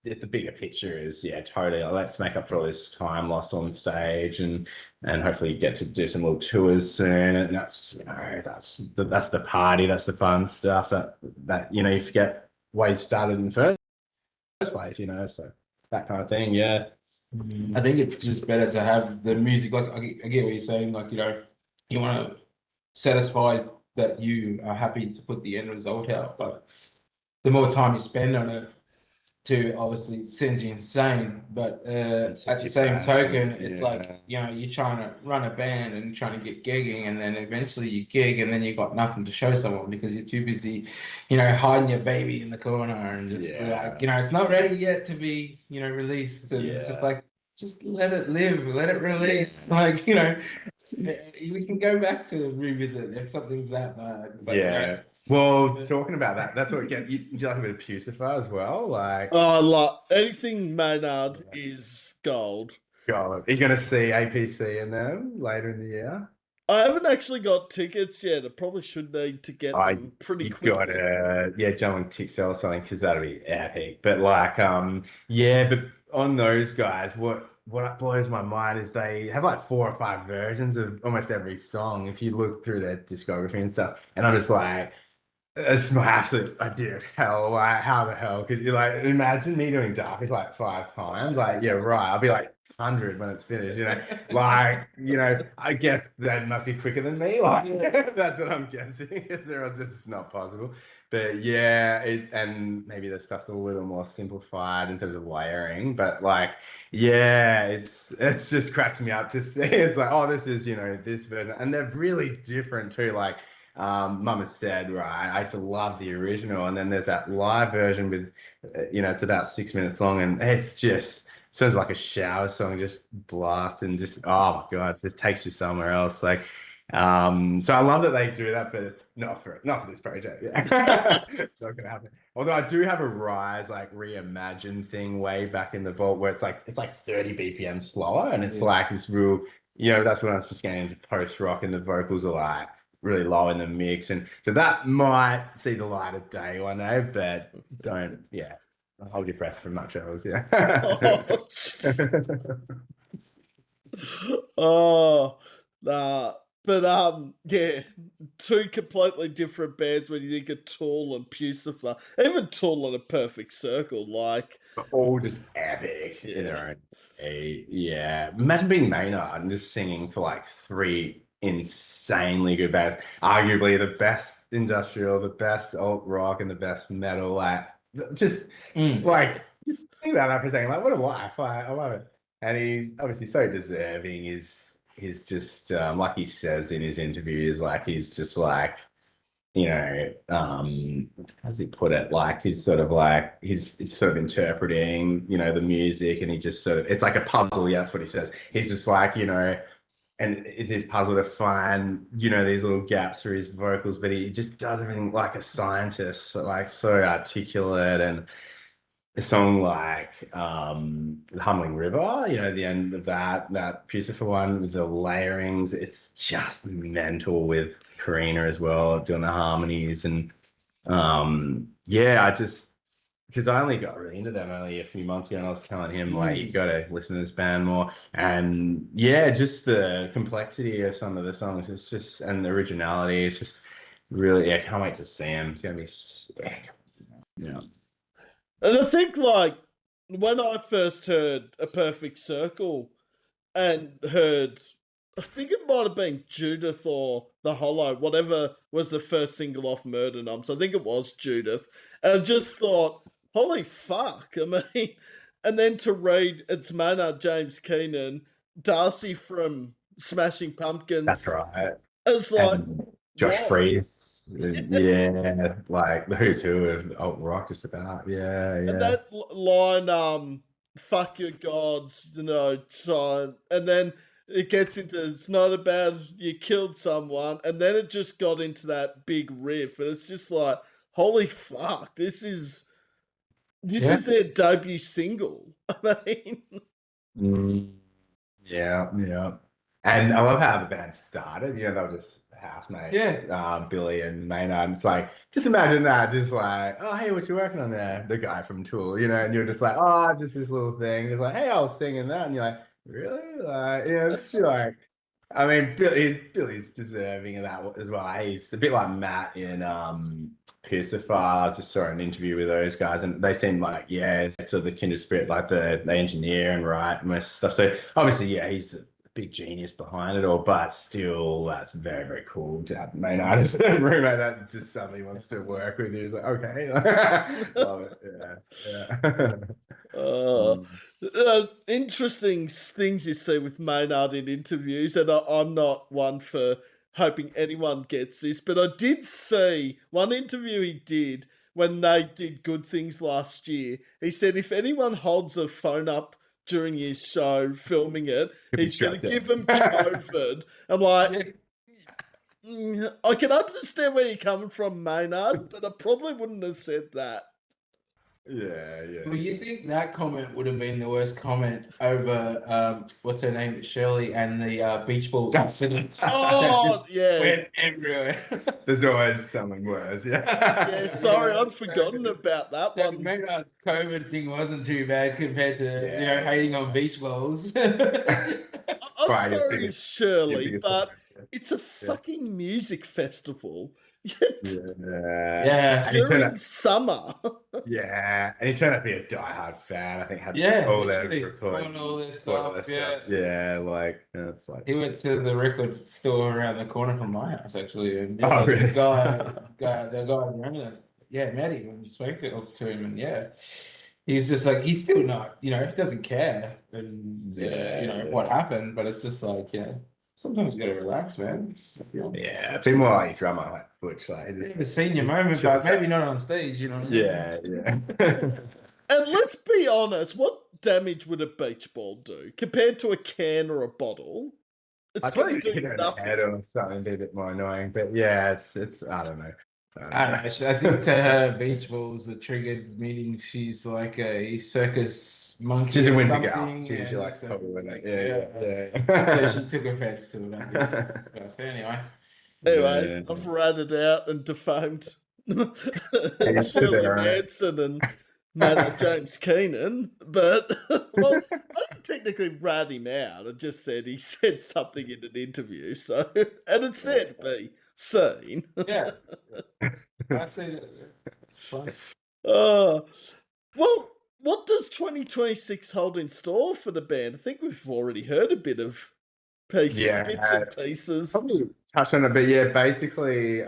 the bigger picture is, yeah, totally. Let's make up for all this time lost on stage, and hopefully get to do some little tours soon. And that's, you know, that's the party, that's the fun stuff that you know, you forget why you started in the first place, you know. So that kind of thing, yeah. I think it's just better to have the music. Like I get what you're saying. Like, you know, you want to satisfy that you are happy to put the end result out, but the more time you spend on it, to obviously sends you insane. But at Sets the you same back, token, it's yeah. like, you know, you're trying to run a band and trying to get gigging, and then eventually you gig, and then you've got nothing to show someone because you're too busy, you know, hiding your baby in the corner and just be Yeah. like, you know, it's not ready yet to be, you know, released. And it's just Yeah. like, just let it live, let it release. Like, you know, we can go back to revisit if something's that bad. But Yeah. Well, talking about that, that's what get you. Do you like a bit of Pucifer as well? Like, Oh, like anything Maynard is gold. God, are you going to see APC in them later in the year? I haven't actually got tickets yet. I probably should need to get them pretty You quickly. gotta, yeah, jump on Tixel or something because that'll be epic. But like, yeah, but on those guys, what blows my mind is they have like 4 or 5 versions of almost every song. If you look through their discography and stuff, and I'm just like, it's my absolute idea of hell. Like, how the hell could you like imagine me doing Darkest like 5 times? Like, yeah, right. I'll be like 100 when it's finished, you know. Like, you know, I guess that must be quicker than me. Like, that's what I'm guessing. Because there was it's not possible. But yeah, and maybe the stuff's a little more simplified in terms of layering. But like, yeah, it's just cracks me up to see. It's like, oh, this is, you know, this version, and they're really different too. Like Mama said, right, I used to love the original, and then there's that live version with, you know, it's about 6 minutes long, and it's just sounds like a shower song, just blast and just, oh my God, just takes you somewhere else. Like, so I love that they do that, but it's not for this project. Yeah. It's not gonna happen. Although I do have a Rise like reimagine thing way back in the vault where it's like 30 BPM slower, and it's like this real, you know, that's when I was just getting into post rock, and the vocals are like really low in the mix, and so that might see the light of day one day, but don't, yeah, hold your breath for much else. Yeah. Oh, nah. But yeah, two completely different bands when you think of Tool and Pucifer. Even Tool and A Perfect Circle, like, All just epic in their own way. Yeah. Imagine being Maynard and just singing for like 3 insanely good bands. Arguably the best industrial, the best alt rock, and the best metal. Like, just like, just think about that for a second. Like, what a life. Like, I love it. And he's obviously so deserving. He's just, like he says in his interviews, like, he's just like, you know, how does he put it? Like he's sort of like he's sort of interpreting, you know, the music, and he just sort of it's like a puzzle. Yeah, that's what he says. He's just like, you know, and it's his puzzle to find, you know, these little gaps through his vocals, but he just does everything like a scientist, so, like so articulate. And a song like The Humbling River, you know, the end of that Pucifer one with the layerings, it's just mental with Karina as well doing the harmonies. And yeah, I just because I only got really into them only a few months ago, and I was telling him like you got to listen to this band more. And yeah, just the complexity of some of the songs, it's just, and the originality, it's just really, yeah, I can't wait to see him. It's gonna be sick. Yeah. and I think like when I first heard A Perfect Circle and heard, I think it might have been Judith or The Hollow, whatever was the first single off Murder Noms. I think it was Judith. And I just thought, holy fuck. I mean, and then to read it's Maynard James Keenan, Darcy from Smashing That's Pumpkins. right. It's like, And Josh what? Freese, yeah, like the who's who of alt rock, just about. Yeah, And yeah. that line, fuck your gods, you know, sign, and then it gets into it's not about you killed someone, and then it just got into that big riff, and it's just like, holy fuck, this Yeah. is their debut single. I mean, Mm, yeah, yeah. And I love how the band started. You know, they were just housemates, Billy and Maynard. And it's like, just imagine that, just like, oh, hey, what you working on there? The guy from Tool, you know, and you're just like, oh, just this little thing. It's like, hey, I was singing that. And you're like, really? Like, you know, it's just like, I mean, Billy's deserving of that as well. He's a bit like Matt in Pucifer. I just saw an interview with those guys, and they seem like, yeah, sort of the kindred spirit, like the engineer and write most stuff. So obviously, yeah, he's the big genius behind it all, but still, that's very, very cool to have Maynard as a roommate that just suddenly wants to work with you. He's like, okay, love it. Yeah, yeah. uh, interesting things you see with Maynard in interviews, and I'm not one for hoping anyone gets this, but I did see one interview he did when they did Good Things last year. He said if anyone holds a phone up during his show filming it. Could be He's going to strapped give in. him COVID. I'm like, I can understand where you're coming from, Maynard, but I probably wouldn't have said that. Yeah. Well, you think that comment would have been the worst comment over what's her name, Shirley, and the beach ball incident? Oh, yeah. Went everywhere. There's always something worse. Yeah. Yeah, sorry, I'd forgotten about that So one. Maynard's COVID thing wasn't too bad compared to hating on beach balls. I'm Right, your sorry, biggest- Shirley, biggest but comment, it's a fucking music festival. Yeah. During summer. Yeah, and he turned out to be a diehard fan. I think had Yeah, all their literally, recordings, bought all their bought all their stuff, Yeah, like it's like He went to the record store around the corner from my house, actually. And Oh, really? The guy around it, met him and spoke to him, and he's just like, he's still not, he doesn't care, and what happened, but it's just like, sometimes you gotta relax, man. yeah, a bit more like drummer, like Butch, like A senior moment, but maybe not on stage, you know what I mean? yeah. And let's be honest, what damage would a beach ball do compared to a can or a bottle? It's I going probably to hit do her in the head nothing. or something, be a bit more annoying, but yeah, it's I don't know. I don't know. I think to her, beach balls are triggered, meaning she's like a circus monkey. She's a or winter girl. something, She's and like so- probably with it. Yeah. So she took offense to it, I guess. But anyway. Anyway, I've ratted out and defamed Shirley Manson and James Keenan, but well, I didn't technically rat him out. I just said he said something in an interview, so and it said be seen. Yeah. I'd say that. It's fun. Well, what does 2026 hold in store for the band? I think we've already heard a bit of bits and pieces. Probably touch on it, but yeah, basically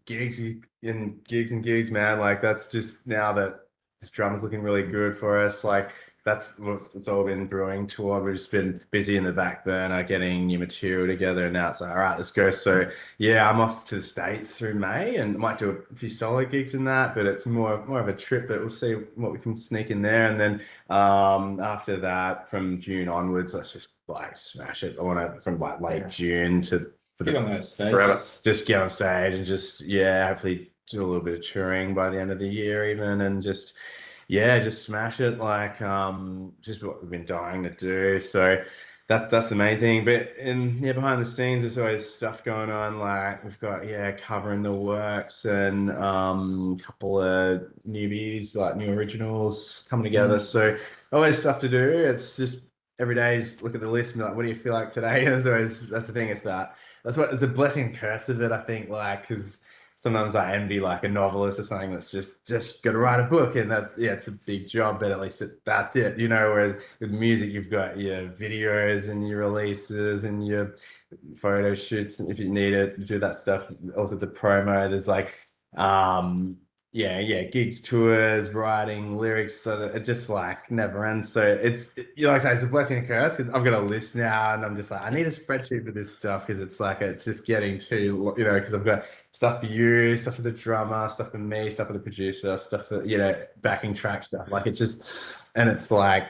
gigs and gigs, man. Like that's just now that this drum's looking really good for us. Like that's what's all been brewing toward. We've just been busy in the back burner getting new material together, and now it's like, all right, let's go. So yeah, I'm off to the States through May and might do a few solo gigs in that, but it's more of a trip, but we'll see what we can sneak in there. And then after that, from June onwards, let's just like smash it. I want to from like late June to Get on those stages. forever. Just get on stage and just hopefully do a little bit of touring by the end of the year even, and just smash it, like just what we've been dying to do. So that's the main thing. But behind the scenes there's always stuff going on, like we've got cover in the works, and a couple of newbies, like new originals coming together. So always stuff to do. It's just every day just look at the list and be like, what do you feel like today? That's the thing. It's a blessing and curse of it, I think, like, because sometimes I envy like a novelist or something that's just got to write a book, and it's a big job, but at least that's it, Whereas with music, you've got your videos and your releases and your photo shoots, and if you need it, do that stuff. Also the promo. There's like gigs, tours, writing, lyrics, that it just like never ends. So it's like I say, it's a blessing and a curse, because I've got a list now, and I'm just like, I need a spreadsheet for this stuff, because it's like it's just getting too, because I've got stuff for you, stuff for the drummer, stuff for me, stuff for the producer, stuff for backing track stuff. Like it's just, and it's like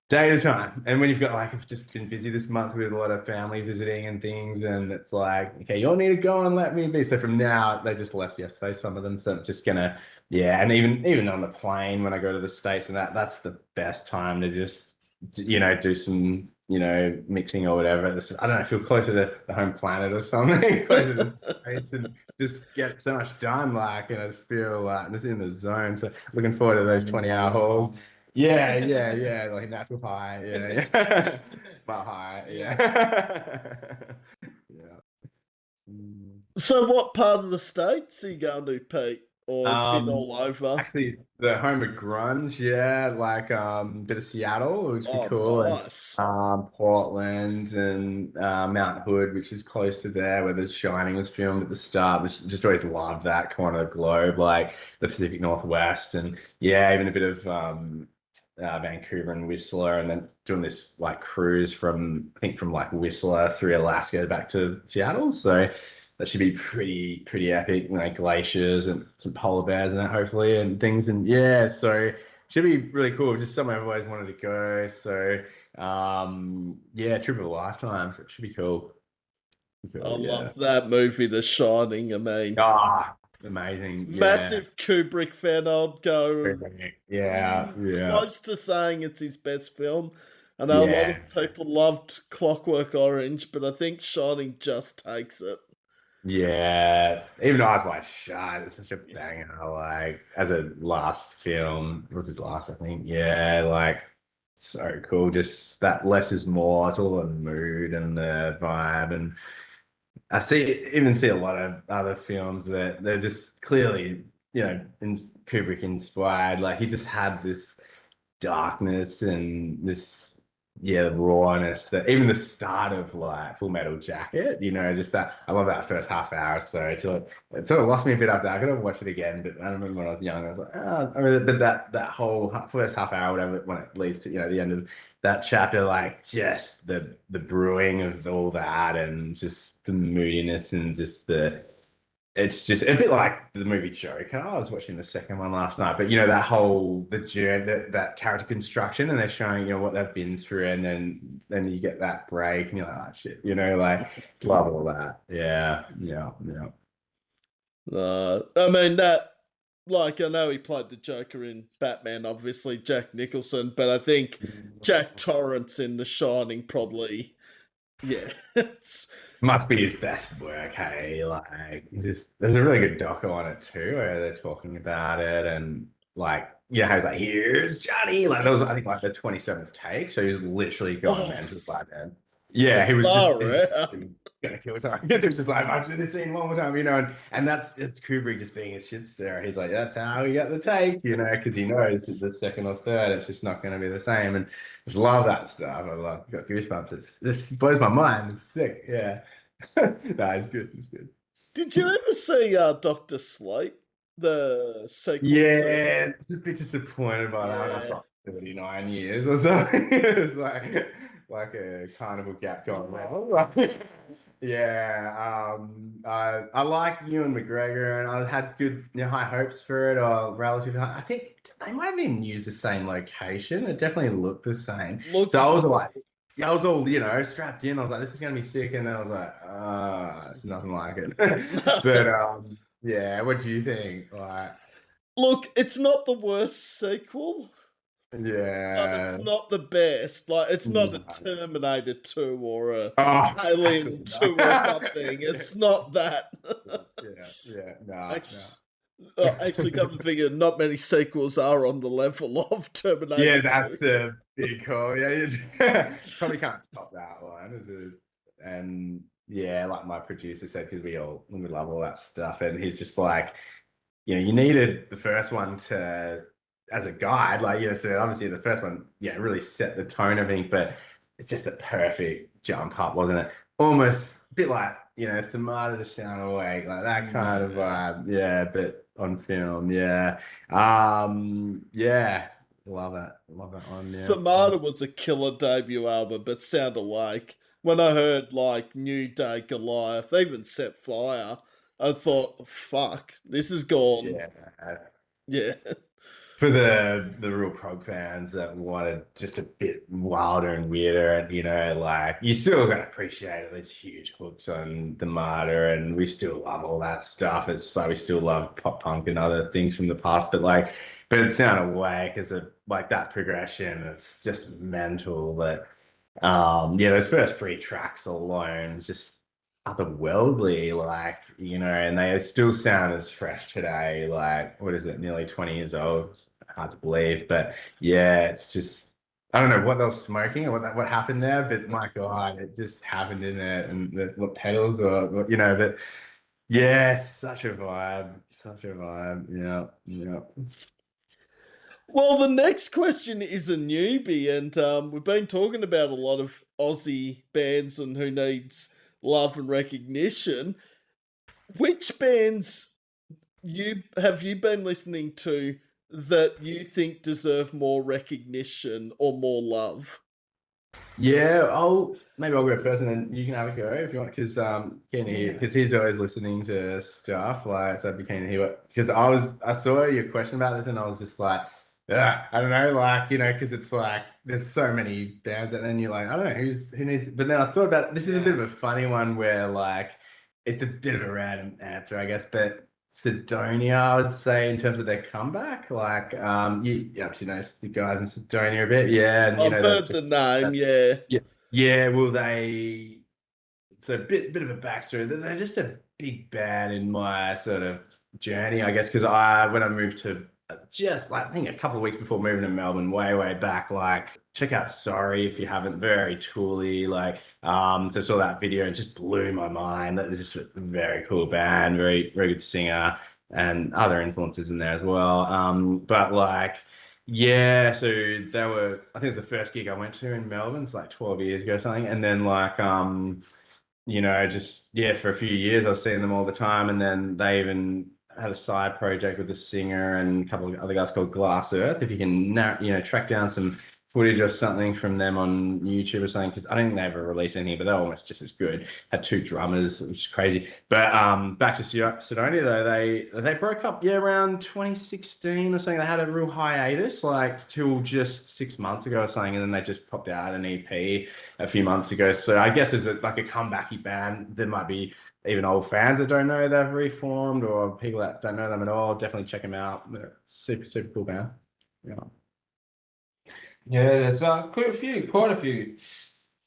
day at a time. And when you've got like, I've just been busy this month with a lot of family visiting and things, and it's like, okay, you all need to go and let me be. So from now, they just left yesterday, some of them. So I'm just gonna, and even on the plane when I go to the States, and that's the best time to just, do some, mixing or whatever. I don't know, feel closer to the home planet or something, closer to space, and just get so much done, like, and I just feel like I'm just in the zone. So looking forward to those 20-hour hauls. Yeah, like natural high, but high, So what part of the States are you going to, Pete? Or been all over? Actually, the home of grunge, like bit of Seattle, which would be cool. Nice. And Portland and Mount Hood, which is close to there, where The Shining was filmed at the start. Just always loved that corner of the globe, like the Pacific Northwest, and even a bit of Vancouver and Whistler, and then doing this like cruise from like Whistler through Alaska back to Seattle. So that should be pretty epic, like glaciers and some polar bears and that, hopefully, and things. And so should be really cool. Just somewhere I've always wanted to go. So yeah, trip of a lifetime. So it should be cool. I Cool, yeah. love that movie, The Shining. I mean, Amazing. Yeah. massive Kubrick fan. I'd go Yeah. Yeah. close to saying it's his best film. I know a lot Yeah. of people loved Clockwork Orange, but I think Shining just takes it. Yeah, even Eyes Wide Shut, it's such a banger. Like as a last film, it was his last, I think. Yeah, like so cool. Just that less is more. It's all the mood and the vibe, and I even see a lot of other films that they're just clearly, Kubrick inspired. Like he just had this darkness and this rawness that even the start of like Full Metal Jacket, just that I love that first half hour or so. It sort of lost me a bit after. I gotta watch it again, but I remember when I was young, I was like, but that whole first half hour, whatever, when it leads to the end of that chapter, like just the brewing of all that and just the moodiness and just it's just a bit like the movie Joker. I was watching the second one last night, but the journey, that character construction, and they're showing what they've been through, and then you get that break, and you're like, oh shit, like love all that. Yeah. I mean that. Like, I know he played the Joker in Batman, obviously Jack Nicholson, but I think Jack Torrance in The Shining probably, yeah, it's Must be his best work, hey. Like, there's a really good doco on it too, where they're talking about it, and like, how he's like, "Here's Johnny." Like, that was I think like the 27th take, so he was literally going mental by then. Yeah, he was far just out. gonna kill someone. It was just like, I've done this scene one more time, and it's Kubrick just being a shit stirrer. He's like, that's how we get the take, because he knows that the second or third, it's just not going to be the same. And just love that stuff. Got goosebumps. This blows my mind. It's sick. Yeah. No, it's good. It's good. Did you ever see Doctor Sleep, the sequel to? Yeah, it's a bit disappointed by that. I've got 39 years or so. It's like a carnival gap gone wrong. Yeah, I like Ewan McGregor, and I had good, high hopes for it, or relative high. I think they might have even used the same location. It definitely looked the same. So I was like, I was all, strapped in. I was like, this is gonna be sick, and then I was like, it's nothing like it. But yeah, what do you think? Like, Look, it's not the worst sequel, but it's yeah, not the best. Like, it's not a no. Terminator 2 or a Oh, Alien 2 or yeah. something. It's not that. No. Actually, come to think of it, not many sequels are on the level of Terminator Yeah, 2. that's a big call. Yeah, you probably can't top that one. And yeah, like my producer said, because we love all that stuff, and he's just like, you needed the first one to as a guide, like so obviously the first one, really set the tone of everything, but it's just a perfect jump up, wasn't it? Almost a bit like Thermata to Sound Awake, like that kind of vibe, but on film, yeah, love that one, yeah. Thermata was a killer debut album, but Sound Awake, when I heard like New Day, Goliath, even Set Fire, I thought, fuck, this is gone. Yeah. For the real prog fans that wanted just a bit wilder and weirder, and like you still gotta appreciate it. There's huge hooks on the Martyr, and we still love all that stuff. It's like we still love pop punk and other things from the past, but it sounded away because of like that progression. It's just mental. That those first three tracks alone just otherworldly, and they still sound as fresh today. Like, what is it, nearly 20 years old? It's hard to believe, but yeah, it's just, I don't know what they were smoking or what happened there, but my God, it just happened in it, and the pedals but yeah, such a vibe. Yeah. Well, the next question is a newbie, and we've been talking about a lot of Aussie bands and who needs love and recognition. Which bands have you been listening to that you think deserve more recognition or more love? Yeah, maybe I'll go first, and then you can have a go if you want, because keen to hear, because he's always listening to stuff, like, so I'd be keen to hear what, because I saw your question about this, and I was just like, I don't know, like, because it's like there's so many bands, and then you're like, I don't know who needs. But then I thought about this is a bit of a funny one where like it's a bit of a random answer, I guess, but Sidonia, I would say, in terms of their comeback, like you obviously know the guys in Sidonia a bit, yeah, and I've heard the name, yeah. yeah. Will they? So a bit of a backstory. They're just a big band in my sort of journey, I guess, because when I moved to just like I think a couple of weeks before moving to Melbourne, way back, like check out Sorry if you haven't, very tooly, like so saw that video and just blew my mind. That was just a very cool band, very good singer, and other influences in there as well. But like yeah, so they were I think it was the first gig I went to in Melbourne, it's like 12 years ago or something, and then like just yeah, for a few years I was seeing them all the time, and then they even had a side project with the singer and a couple of other guys called Glass Earth. If you can, track down some footage or something from them on YouTube or something, because I don't think they ever released anything, but they're almost just as good. Had two drummers, which is crazy. But back to Sidonia though, they broke up around 2016 or something. They had a real hiatus, like till just 6 months ago or something, and then they just popped out an EP a few months ago. So I guess as like a comebacky band, there might be even old fans that don't know they've reformed, or people that don't know them at all. Definitely check them out. They're super cool band. Yeah. Yeah, there's quite a few,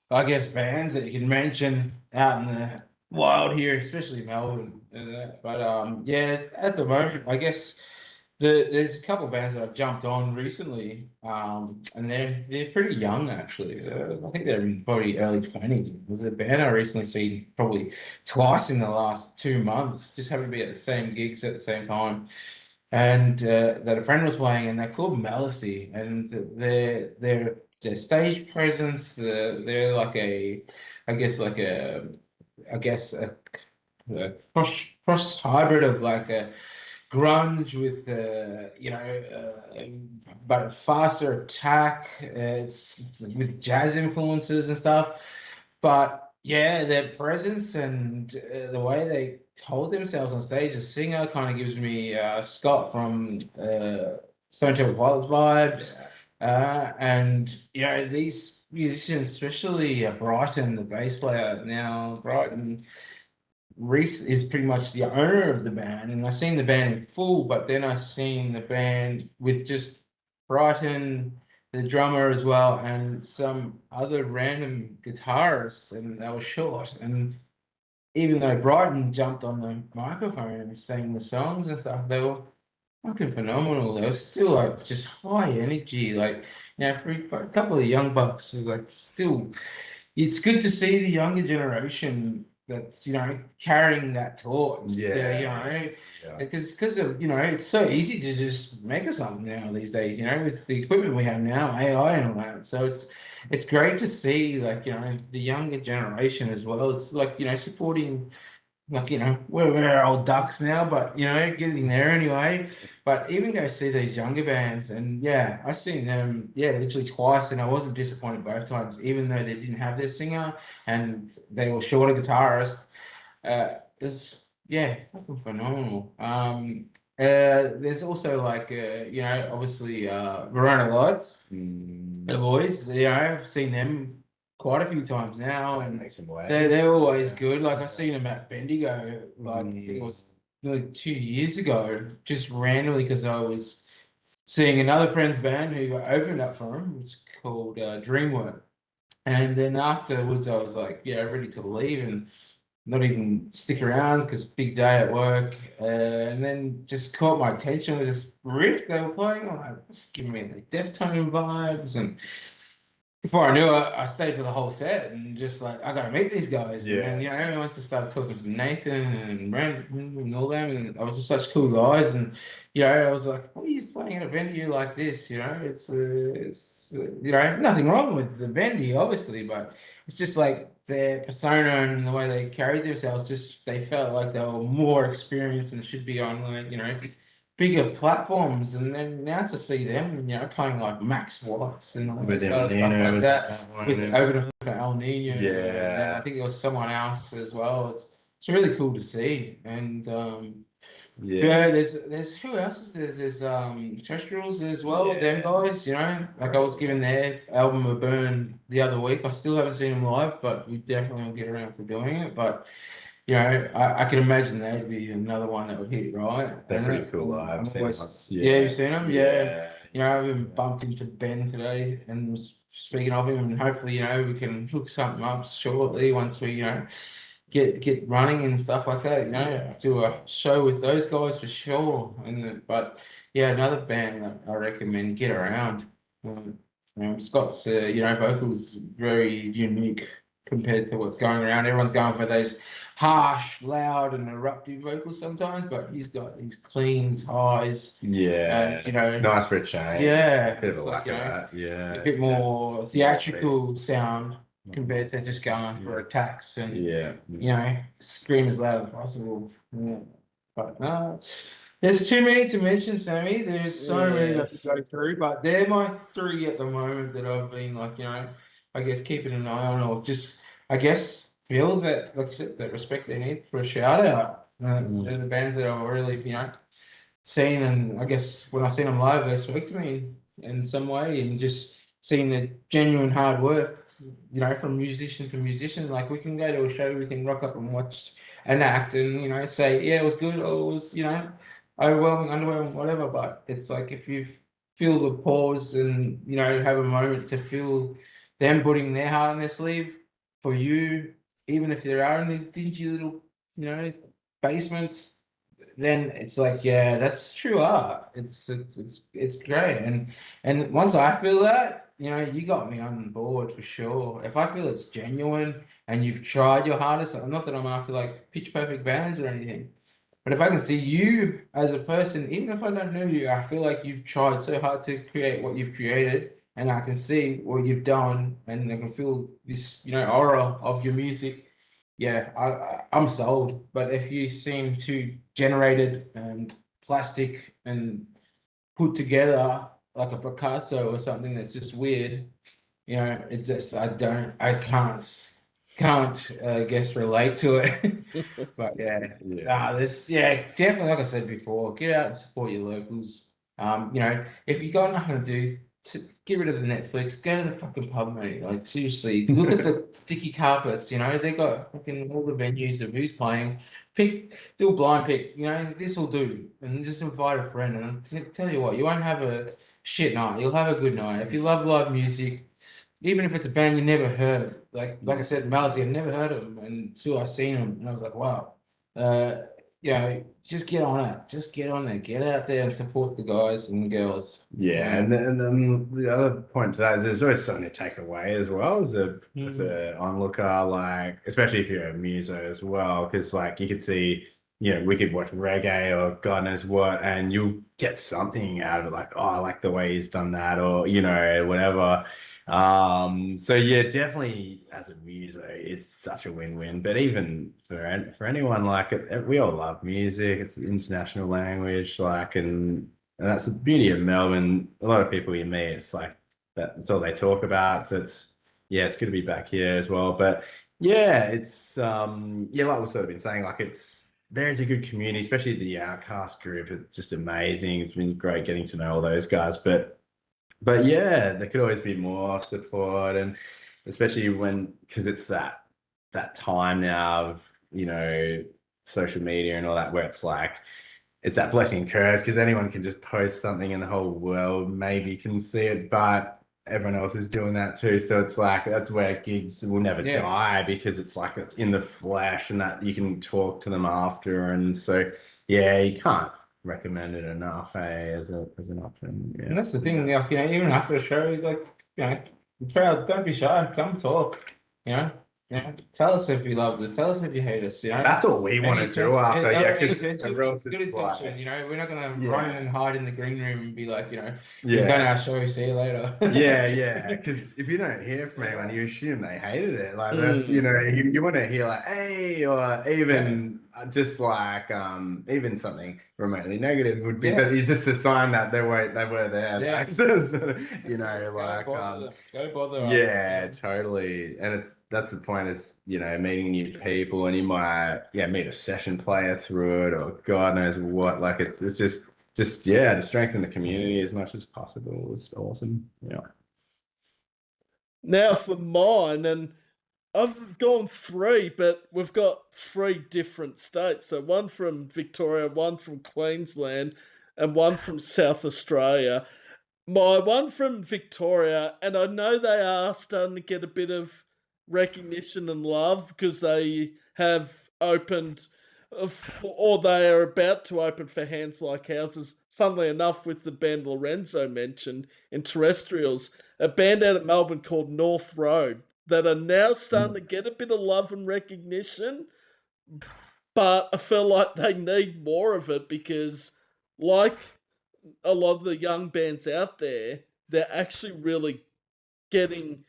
I guess, bands that you can mention out in the wild here, especially Melbourne. But yeah, at the moment, I guess there's a couple of bands that I've jumped on recently, and they're pretty young actually. I think they're in probably early 20s. There's a band I recently seen probably twice in the last 2 months. Just happened to be at the same gigs at the same time, and that a friend was playing, and they're called Malicy, and their stage presence, they're like I guess like a cross hybrid of like a grunge with but a faster attack. It's with jazz influences and stuff, but yeah, their presence and the way they hold themselves on stage. The singer kind of gives me Scott from Stone Temple Pilots vibes. And these musicians, especially Brighton, the bass player now, Brighton Reese is pretty much the owner of the band, and I seen the band in full, but then I seen the band with just Brighton, the drummer as well, and some other random guitarists, and they were short. And even though Brighton jumped on the microphone and sang the songs and stuff, they were fucking phenomenal. They were still like just high energy, like for a couple of young bucks, like still it's good to see the younger generation that's carrying that torch. Yeah. Because of it's so easy to just make a song now these days. With the equipment we have now, AI and all that. So it's great to see like the younger generation as well. It's like supporting. Like, we're old ducks now, but getting there anyway. But even go see these younger bands, and yeah, I've seen them, literally twice, and I wasn't disappointed both times, even though they didn't have their singer and they were short a guitarist. It's fucking phenomenal. There's also like obviously Verona Lights, the boys. I've seen them quite a few times now, and Make some waves. they're always good. Like I seen them at Bendigo, like I think it was nearly 2 years ago, just randomly because I was seeing another friend's band who opened up for him, which is called Dreamwork. And then afterwards, I was like, ready to leave and not even stick around because big day at work. And then just caught my attention with this riff they were playing. I'm like, it's giving me like Deftone vibes, and before I knew it, I stayed for the whole set and just like I gotta meet these guys. Yeah. And everyone just started talking to Nathan and Brandon and all them, and I was just such cool guys. And I was like, what are you playing at a venue like this? It's nothing wrong with the venue, obviously, but it's just like their persona and the way they carried themselves. Just they felt like they were more experienced and should be on like bigger platforms. And then now to see them, playing like Max Watts and all With this other stuff Nino like that, with and- opening for El Nino, and then Yeah. I think it was someone else as well. It's really cool to see, and Yeah, there's who else is there? There's Terrestrials as well, them guys, Like I was giving their album a burn the other week. I still haven't seen them live, but we definitely will get around to doing it. But I can imagine that'd be another one that would hit right. They're pretty cool live. You've seen them? Yeah. Yeah. I've even bumped into Ben today and was speaking of him, and hopefully, we can hook something up shortly once we, get running and stuff like that. Do a show with those guys for sure. But yeah, another band that I recommend, Get Around. Scott's vocals very unique compared to what's going around. Everyone's going for those harsh, loud, and eruptive vocals sometimes, but he's got these cleans, highs. Yeah. Nice for a change. Yeah, A bit of it's a lack like, of that. Yeah. a bit more theatrical sound compared to just going for attacks and scream as loud as possible. Yeah. But no, there's too many to mention, Sammy. There's so many that to go through, but they're my three at the moment that I've been like, I guess keeping an eye on, or just I guess feel that, like I said, that respect they need for a shout out. They're the bands that I've really, seen, and I guess when I seen them live, they spoke to me in some way, and just seeing the genuine hard work, from musician to musician. Like we can go to a show, we can rock up and watch an act, and say, yeah, it was good, or it was, overwhelming, underwhelming, whatever. But it's like if you feel the pause and have a moment to feel them putting their heart on their sleeve for you, even if there are in these dingy little, basements, then it's like, yeah, that's true art. It's great. And once I feel that, you got me on board for sure. If I feel it's genuine and you've tried your hardest, not that I'm after like pitch perfect bands or anything, but if I can see you as a person, even if I don't know you, I feel like you've tried so hard to create what you've created, and I can see what you've done, and I can feel this, aura of your music. Yeah, I'm sold. But if you seem too generated and plastic and put together like a Picasso or something that's just weird, it just I can't guess relate to it. But definitely, like I said before, get out and support your locals. If you got nothing to do, get rid of the Netflix, go to the fucking pub, mate. Like seriously, look at the sticky carpets. They got fucking all the venues of who's playing. Do a blind pick. This will do, and just invite a friend. And tell you what, you won't have a shit night. You'll have a good night. If you love live music, even if it's a band you never heard, like I said, Malazi, I never heard of them until I seen them, and I was like, wow. Just get on it. Just get on there. Get out there and support the guys and the girls. Yeah, and then the other point to that is there's always something to take away as well as a onlooker, like especially if you're a muso as well, because like you could see, we could watch reggae or God knows what, and you'll get something out of it, like, oh, I like the way he's done that, or whatever. So yeah, definitely as a muso, it's such a win-win. But even for anyone, like we all love music. It's an international language, like, and that's the beauty of Melbourne. A lot of people you meet, it's like that's all they talk about. So it's good to be back here as well. But yeah, it's like we've sort of been saying, like there's a good community, especially the Outcast group. It's just amazing. It's been great getting to know all those guys. But yeah, there could always be more support, and especially because it's that time now of social media and all that, where it's like it's that blessing and curse, because anyone can just post something and the whole world maybe can see it, but everyone else is doing that too. So it's like that's where gigs will never die, because it's like it's in the flesh and that you can talk to them after, and so you can't recommend it enough, as an option. Yeah. And that's the thing, like, even after a show, like, the crowd, don't be shy, come talk, tell us if you love us, tell us if you hate us, That's what we want to do after, because good intention, we're not going to run and hide in the green room and be like, you're going to our show, see you later. Because if you don't hear from anyone, you assume they hated it. Like that's, you want to hear like, hey, or even just like even something remotely negative would be, Yeah. but it's just a sign that they were there. Yeah. Like, you know, like go bother. yeah, totally. And that's the point is, you know, meeting new people, and you might meet a session player through it, or God knows what. Like it's just to strengthen the community as much as possible is awesome. Yeah. Now for mine, and I've gone 3, but we've got 3 different states. So one from Victoria, one from Queensland, and one from South Australia. My one from Victoria, and I know they are starting to get a bit of recognition and love because they have opened, or they are about to open for Hands Like Houses. Funnily enough, with the band Lorenzo mentioned in Terrestrials, a band out of Melbourne called North Road that are now starting to get a bit of love and recognition, but I feel like they need more of it because, like a lot of the young bands out there, they're actually really getting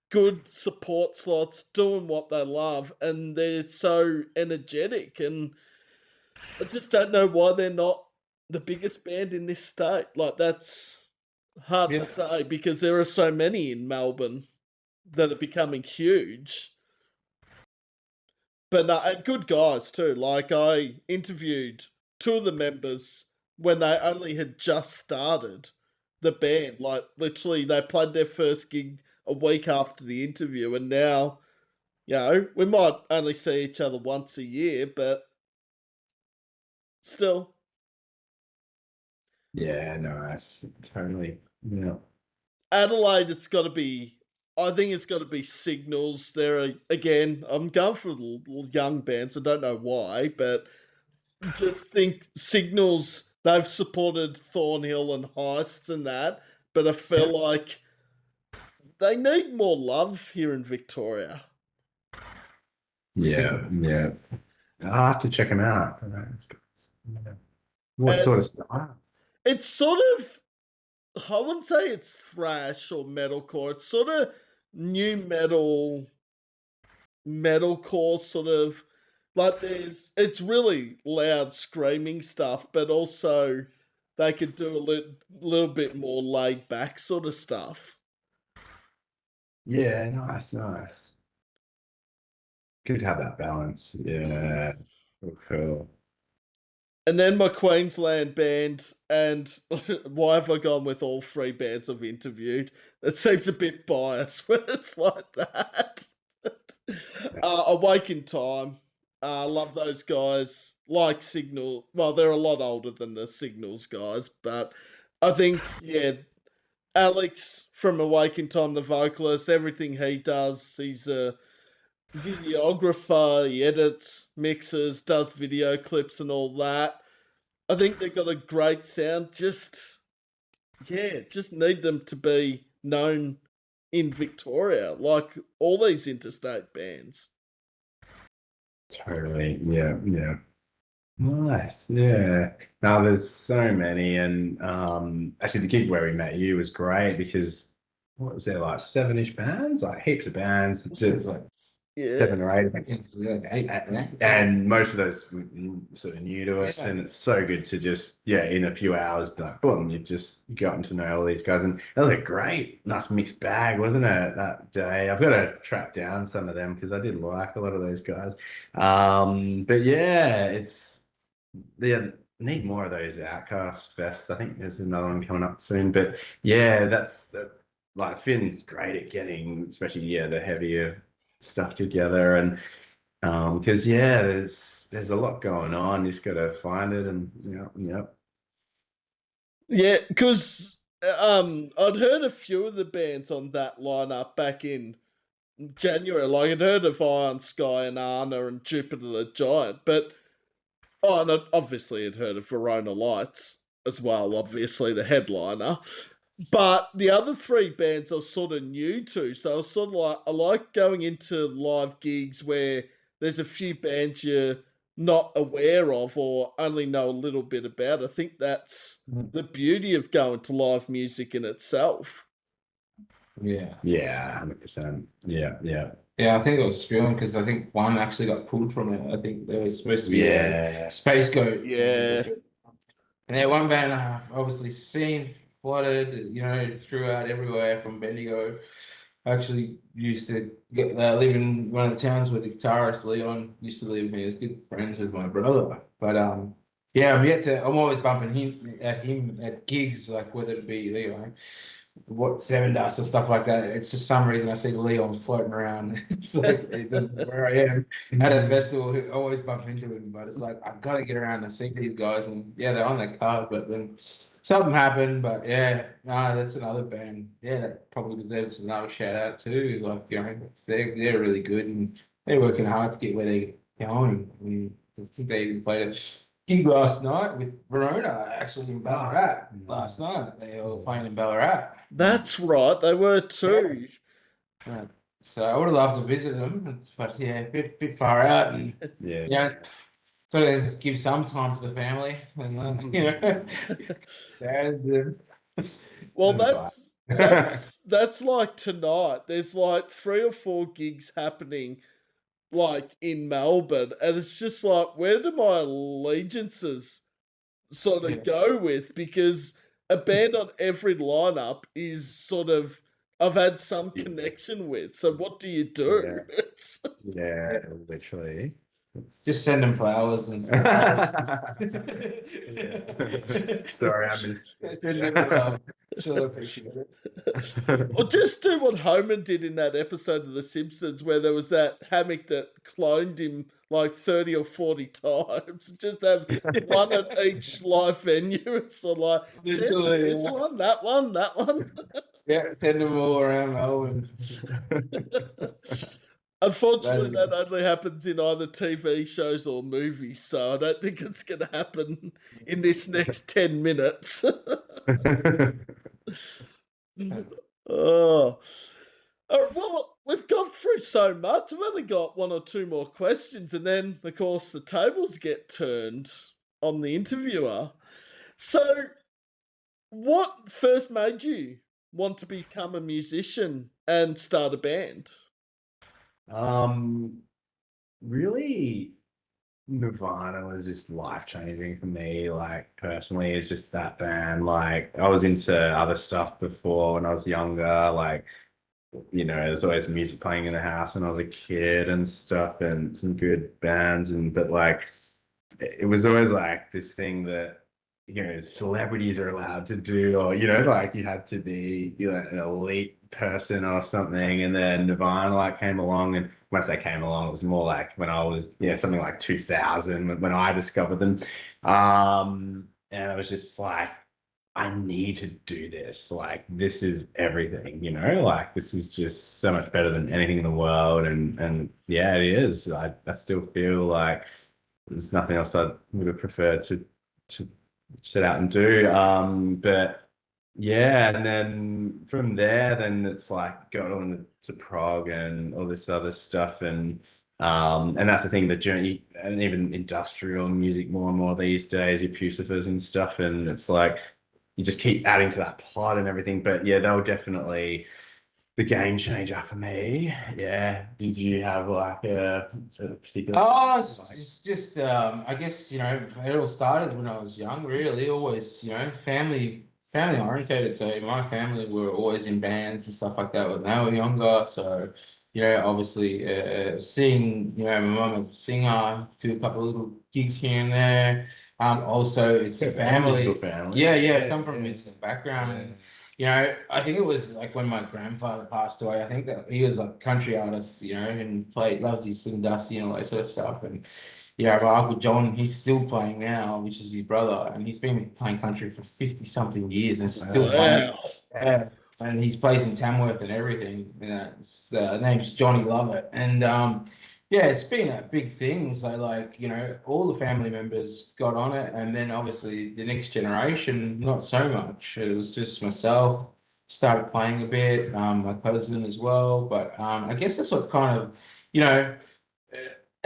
good support slots, doing what they love, and they're so energetic. And I just don't know why they're not the biggest band in this state. Like, that's hard to say because there are so many in Melbourne that are becoming huge. But no, and good guys too. Like, I interviewed 2 of the members when they only had just started the band. Like, literally, they played their first gig a week after the interview, and now, you know, we might only see each other once a year, but still. Yeah, nice. Totally. Yeah. Adelaide, it's got to be. I think it's got to be Signals. Again, I'm going for young bands. I don't know why, but just think Signals, they've supported Thornhill and Heists and that, but I feel like they need more love here in Victoria. Yeah, yeah. I'll have to check them out. What sort of stuff? It's sort of, I wouldn't say it's thrash or metalcore. It's sort of new metalcore sort of, like it's really loud screaming stuff, but also they could do a little bit more laid back sort of stuff. Yeah, nice. Good to have that balance. Yeah. Cool. And then my Queensland band, and why have I gone with all 3 bands I've interviewed? It seems a bit biased when it's like that. Awake in Time. I love those guys. Like Signal. Well, they're a lot older than the Signals guys, but I think, Alex from Awake in Time, the vocalist, everything he does, he's a videographer, he edits, mixes, does video clips and all that. I think they've got a great sound. Just need them to be known in Victoria, like all these interstate bands. Totally. Yeah. Nice. Yeah. Now there's so many, and actually the gig where we met you was great because what was there, like 7-ish bands, like heaps of bands, just like 7 or 8, I think. It's like 8, And most of those were sort of new to us, and it's so good to just in a few hours be like, boom, you've gotten to know all these guys, and that was a nice mixed bag, wasn't it? That day, I've got to track down some of them because I did like a lot of those guys. But yeah, need more of those Outcast fests. I think there's another one coming up soon, but yeah, like Finn's great at getting, especially the heavier stuff together, and because there's a lot going on. You just got to find it, and Yeah, because I'd heard a few of the bands on that lineup back in January. Like, I'd heard of Iron Sky and Anna and Jupiter the Giant, but and I'd obviously had heard of Verona Lights as well, obviously the headliner. But the other 3 bands I was sort of new to, so I was sort of like, I like going into live gigs where there's a few bands you're not aware of or only know a little bit about. I think that's the beauty of going to live music in itself. Yeah. 100%. Yeah. Yeah, I think it was spewing because I think one actually got pulled from it. I think there was supposed to be a Yeah. space goat. Yeah. And then one band obviously seen flooded, throughout everywhere from Bendigo. I actually used to live in one of the towns where the guitarist Leon used to live. He was good friends with my brother. But yeah, I'm always bumping him at gigs, like whether it be what Seven Dust and stuff like that. It's just some reason I see Leon floating around. It's like it doesn't matter where I am at a festival. I always bump into him, but it's like I've got to get around and see these guys. And yeah, they're on the card, but then something happened. But yeah, no, that's another band. Yeah, that probably deserves another shout out too. Like they're really good and they're working hard to get where they're going. And I think they even played a gig last night with Verona, actually in Ballarat. Last night they were playing in Ballarat. That's right, they were too. Right. So I would have loved to visit them, but yeah, a bit far out, and Yeah. got to give some time to the family, and and Well, Right. that's like tonight. There's like 3 or 4 gigs happening like in Melbourne, and it's just like, where do my allegiances sort yeah, of go with? Because a band on every lineup is sort of I've had some connection with. So what do you do? Yeah. It's, Yeah, literally. just send them flowers and stuff. Sorry, I missed Send them love. Sure, appreciate it. or just do what Homer did in that episode of The Simpsons where there was that hammock that cloned him like 30 or 40 times. Just have one at each live venue. It's sort of like, send Literally, this one, that one, that one. yeah, send them all around Melbourne. Unfortunately, That'd that only happens in either TV shows or movies, so I don't think it's going to happen in this next 10 minutes. Oh. Well, we've gone through so much. I've only got 1 or 2 more questions, and then, of course, the tables get turned on the interviewer. So, what first made you want to become a musician and start a band? Um, really, Nirvana was just life changing for me. Like personally, it's just that band. Like I was into other stuff before when I was younger. Like there's always music playing in the house when I was a kid and stuff, and some good bands. And but like, it was always like this thing that celebrities are allowed to do, or like you had to be an elite person or something. And then Nirvana like came along, and when I say came along, it was more like when I was something like 2000 when I discovered them. And I was just like, I need to do this. Like this is everything, like this is just so much better than anything in the world. And yeah, it is. I still feel like there's nothing else I would have preferred to set out and do. But yeah, and then from there, then it's like going on to prog and all this other stuff, and that's the thing, the journey, and even industrial music more and more these days, your Puscifers and stuff, and it's like you just keep adding to that pot and everything. But yeah, they were definitely the game changer for me. Yeah. Did you have like a particular? Oh, it's just I guess it all started when I was young. Really, always family orientated. So my family were always in bands and stuff like that when they were younger. So obviously seeing my mum as a singer, do a couple of little gigs here and there. Also it's family. Musical family. Yeah, come from a musical background. And, I think it was like when my grandfather passed away. I think that he was like a country artist, and loves his Slim Dusty and all that sort of stuff. And my Uncle John, he's still playing now, which is his brother, and he's been playing country for 50 something years and still playing. Wow. Yeah. And he's plays in Tamworth and everything. His name's Johnny Lovett. And yeah, it's been a big thing. So like, all the family members got on it, and then obviously the next generation, not so much. It was just myself, started playing a bit, my cousin as well. But I guess that's what kind of, uh,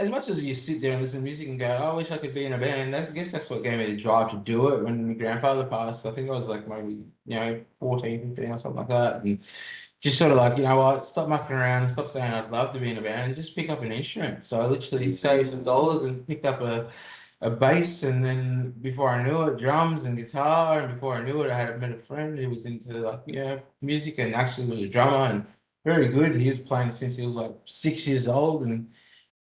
as much as you sit there and listen to music and go, oh, I wish I could be in a band, I guess that's what gave me the drive to do it. When my grandfather passed, I think I was like maybe, 14, 15 or something like that. And just sort of like, you know what, stop mucking around and stop saying I'd love to be in a band and just pick up an instrument. So I literally saved some dollars and picked up a bass, and then before I knew it, drums and guitar, and before I knew it, I had met a friend who was into like, you know, music and actually was a drummer and very good. He was playing since he was like 6 years old, and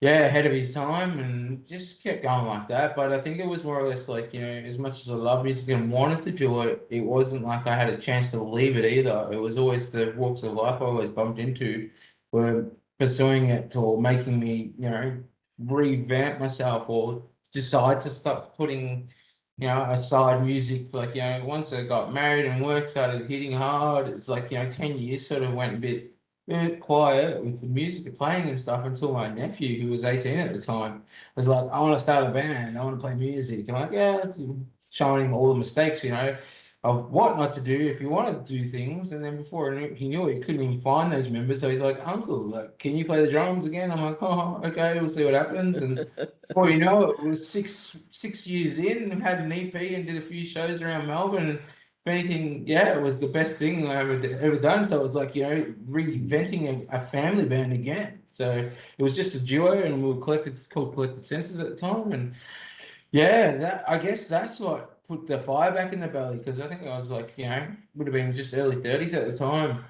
yeah, ahead of his time, and just kept going like that. But I think it was more or less like, you know, as much as I love music and wanted to do it, it wasn't like I had a chance to leave it either. It was always the walks of life I always bumped into were pursuing it or making me, you know, revamp myself or decide to stop putting, you know, aside music. Like, you know, once I got married and work started hitting hard, it's like, you know, 10 years sort of went a bit quiet with the music playing and stuff until my nephew, who was 18 at the time, was like, I want to start a band, I want to play music. I'm like, yeah, showing him all the mistakes, you know, of what not to do if you want to do things. And then before he knew it, he couldn't even find those members. So he's like, Uncle, like, can you play the drums again? I'm like, oh, okay, we'll see what happens. And before you know it, was six years in, and had an EP and did a few shows around Melbourne. And if anything, yeah, it was the best thing I ever done. So it was like, you know, reinventing a family band again. So it was just a duo, and we were called Collected Senses at the time. And yeah, that I guess that's what put the fire back in the belly, because I think I was like, you know, would have been just early 30s at the time.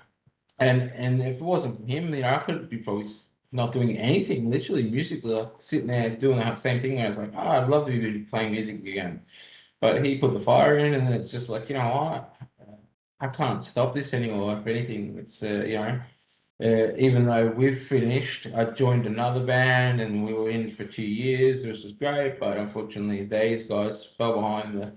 And if it wasn't for him, you know, I could be probably not doing anything, literally musically, like sitting there doing the same thing. I was like, oh, I'd love to be playing music again. But he put the fire in, and it's just like, you know what? I can't stop this anymore. If anything, it's, you know, even though we've finished, I joined another band and we were in for 2 years, which was great. But unfortunately, these guys fell behind the,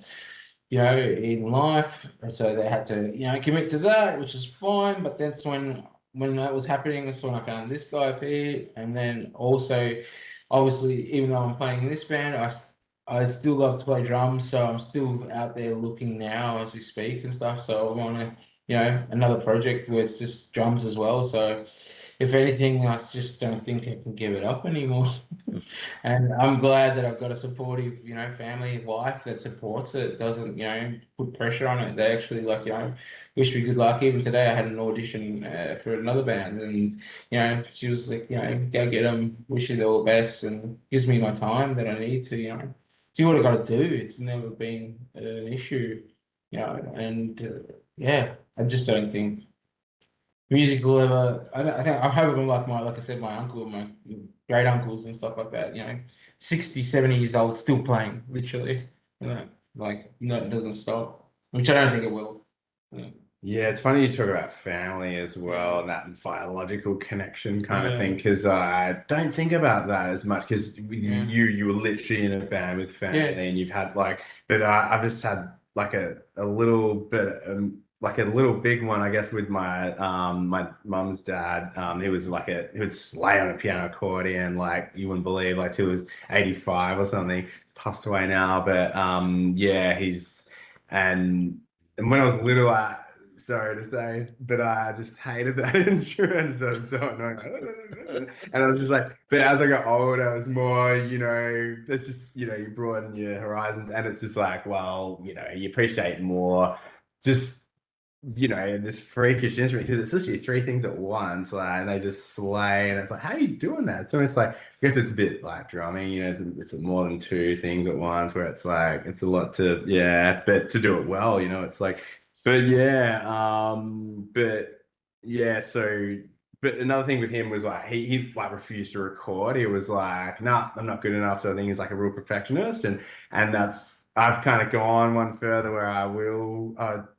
you know, in life. And so they had to, you know, commit to that, which is fine. But that's when that was happening, that's when I found this guy, Pete. And then also, obviously, even though I'm playing in this band, I still love to play drums, so I'm still out there looking now as we speak and stuff. So I want to, you know, another project where it's just drums as well. So if anything, I just don't think I can give it up anymore. And I'm glad that I've got a supportive, you know, family, wife that supports it, doesn't, you know, put pressure on it. They actually, like, you know, wish me good luck. Even today, I had an audition for another band, and, you know, she was like, you know, go get them, wish you all the best, and gives me my time that I need to, you know, do what I got to do. It's never been an issue, you know, and yeah, I just don't think music will ever. I think I'm hoping like I said, my uncle, my great uncles and stuff like that. You know, 60, 70 years old, still playing, literally. You know, like no, it doesn't stop, which I don't think it will. Yeah. Yeah, it's funny you talk about family as well, and that biological connection kind of thing, because I don't think about that as much. Because you were literally in a band with family, and you've had like, but I've just had like a little bit, like a little big one, I guess, with my mum's dad. He would slay on a piano accordion, like you wouldn't believe, like till he was 85 or something. He's passed away now, but yeah, and and when I was little, sorry to say, but I just hated that instrument. So it was so annoying. And I was just like, but as I got older, I was more, you know, it's just, you know, you broaden your horizons, and it's just like, well, you know, you appreciate more just, you know, this freakish instrument, because it's literally three things at once, like, and they just slay, and it's like, how are you doing that? So it's like, I guess it's a bit like drumming, you know, it's more than two things at once, where it's like, it's a lot to, yeah, but to do it well, you know, it's like, but yeah, but yeah, so, but another thing with him was like, he like refused to record. He was like, nah, I'm not good enough. So I think he's like a real perfectionist, and that's, I've kind of gone one further where I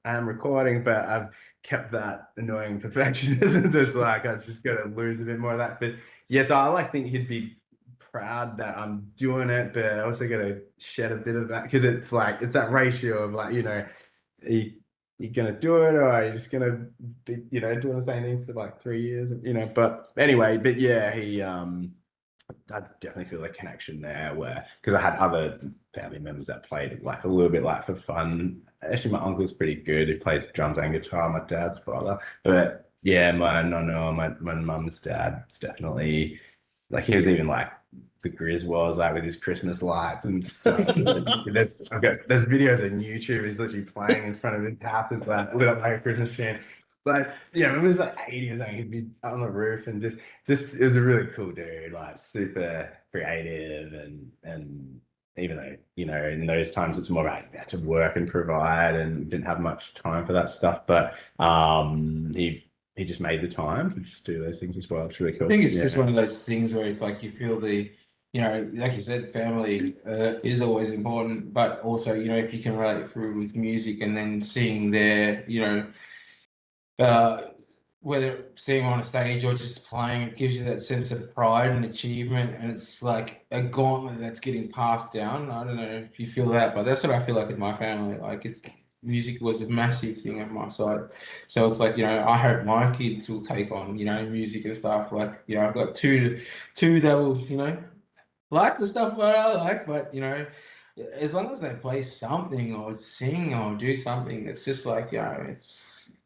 am recording, but I've kept that annoying perfectionism. So it's like I just got to lose a bit more of that. But yeah, so I like think he'd be proud that I'm doing it, but I also got to shed a bit of that, because it's like it's that ratio of like, you know, you gonna do it, or are you just gonna be, you know, doing the same thing for like 3 years, you know? But anyway, but yeah, I definitely feel the connection there, where because I had other family members that played like a little bit like for fun. Actually, my uncle's pretty good. He plays drums and guitar. My dad's brother, but yeah, my mum's dad's definitely like, he was even like the Grizz was like with his Christmas lights and stuff. There's videos on YouTube. He's literally playing in front of his house. It's like lit up like a Christmas tree. like, yeah, it was like 80 or something. He'd be on the roof and just it was a really cool dude, like super creative and even though, in those times it's more about you had to work and provide and didn't have much time for that stuff. But he just made the time to just do those things as well. It's really I cool. think it's just one of those things where it's like you feel like you said, family is always important, but also, if you can relate through with music and then seeing their, uh, whether seeing on a stage or just playing, it gives you that sense of pride and achievement, and it's like a gauntlet that's getting passed down. I don't know if you feel that, but that's what I feel like with my family. Like music was a massive thing on my side, so it's like I hope my kids will take on music and stuff. Like I've got two that will like the stuff that I like, but as long as they play something or sing or do something, it's just like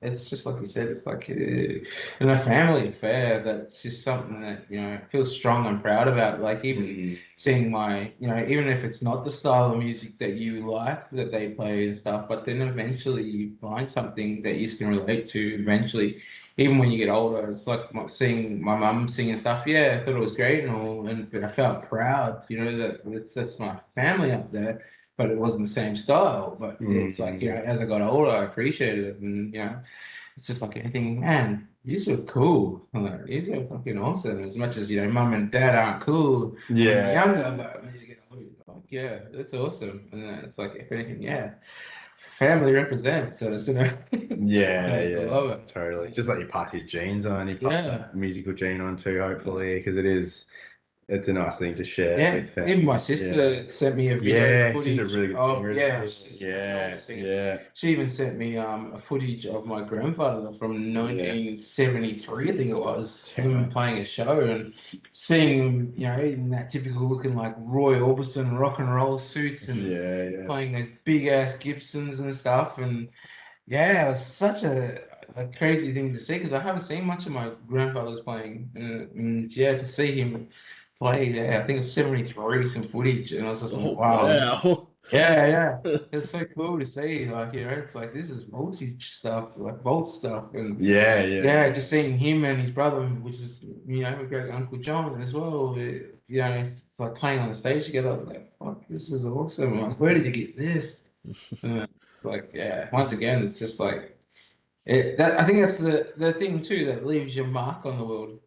it's just like you said, it's like in a family affair. That's just something that I feel strong and proud about. Like even seeing my even if it's not the style of music that you like that they play and stuff, but then eventually you find something that you can relate to. Eventually, even when you get older, it's like seeing my mum singing stuff. Yeah, I thought it was great and all, and I felt proud, that's my family up there. But it wasn't the same style. But it's like, as I got older, I appreciated it, and it's just like anything. Man, these are cool. Like, these are fucking awesome. As much as mum and dad aren't cool when you're younger, but when you get older, you're like, yeah, that's awesome. And then it's like, if anything, yeah, family represents. So it's I love it. Totally. Just like you pass your genes on, you pass that musical gene on too, hopefully, because it's a nice thing to share. Yeah, with family. even my sister sent me a video Yeah, footage she's a really good of singer. she's Yeah, phenomenal singer. yeah. She even sent me a footage of my grandfather from 1973, I think it was, him playing a show and seeing him, in that typical looking like Roy Orbison rock and roll suits and playing those big ass Gibsons and stuff. And yeah, it was such a crazy thing to see because I haven't seen much of my grandfather's playing. And yeah, to see him play, yeah, I think it's 73, some footage, and I was just like, Oh, wow, wow. yeah. It's so cool to see. Like, it's like this is voltage stuff, like volt stuff, and Yeah. just seeing him and his brother, which is my great uncle John as well. It's like playing on the stage together. I was like, fuck, this is awesome. Like, where did you get this? It's like, yeah, once again, it's just like I think that's the thing too that leaves your mark on the world,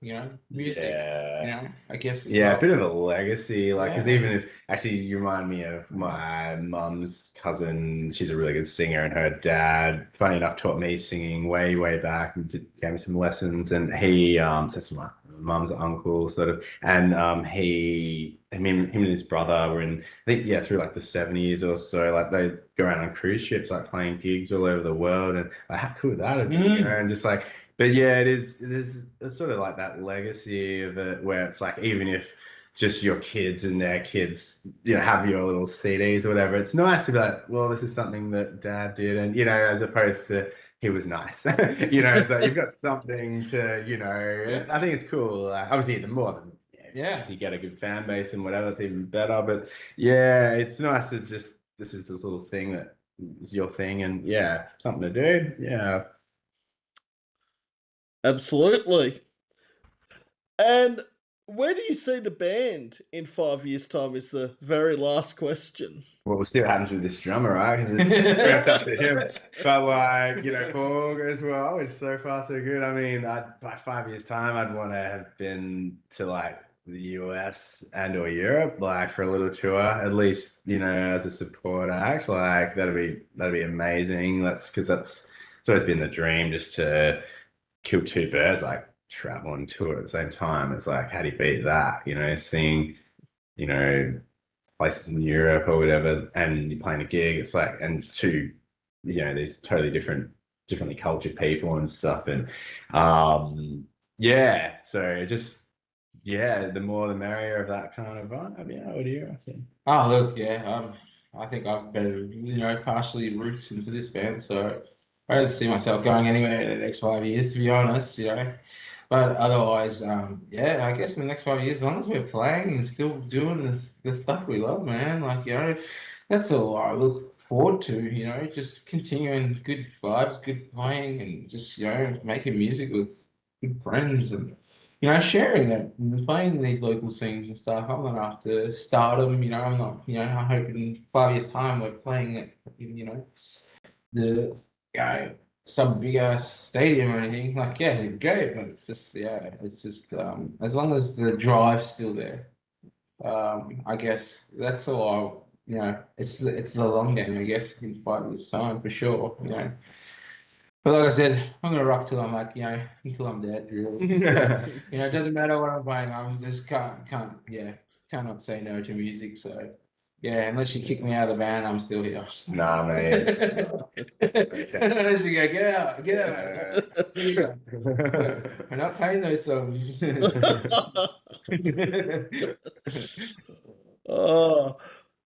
music, I guess as Yeah, a well. bit of a legacy, like, because Yeah. even if actually you remind me of my mum's cousin, she's a really good singer, and her dad, funny enough, taught me singing way back and gave me some lessons, and he so that's my mum's uncle sort of, and him and his brother were in, I think, yeah, through like the 70s or so, like they go around on cruise ships, like playing gigs all over the world, and like, how cool would that have been, and just like. But yeah, it's sort of like that legacy of it where it's like, even if just your kids and their kids, have your little CDs or whatever, it's nice to be like, well, this is something that dad did. And, as opposed to he was nice, it's like you've got something to, I think it's cool. Obviously, the more than, if you get a good fan base and whatever, it's even better. But yeah, it's nice to just, this is this little thing that is your thing and something to do. Yeah. Absolutely. And where do you see the band in 5 years' time? Is the very last question. Well, we'll see what happens with this drummer, right? Because it's up to him. But like, if all goes well, it's so far so good. I mean, by 5 years' time, I'd want to have been to like the US or Europe, like for a little tour, at least, as a support act. Like that'd be amazing. It's always been the dream, just to kill two birds, like travel and tour at the same time. It's like, how do you beat that? Seeing, you know, places in Europe or whatever, and you're playing a gig. It's like, and two, these totally differently cultured people and stuff. And so just the more the merrier of that kind of vibe. Yeah, what do you reckon? Oh, look, I think I've been, partially roots into this band, so I don't see myself going anywhere in the next 5 years, to be honest. But otherwise, I guess in the next 5 years, as long as we're playing and still doing the stuff we love, man, like, that's all right. Look, forward to, just continuing good vibes, good playing, and just, making music with good friends and, sharing it and playing these local scenes and stuff. I'm not after stardom, I'm not, I hope in 5 years' time we're playing it, the, some big ass stadium or anything. Like, yeah, it'd be great, but it's just, as long as the drive's still there. I guess that's all it's the long game, I guess, in 5 years' time for sure, But like I said, I'm gonna rock till I'm like, until I'm dead, really. It doesn't matter what I'm playing, I'm just cannot say no to music. So yeah, unless you kick me out of the band, I'm still here. Nah, mate. Unless you go, get out. See ya. We're not playing those songs. Oh,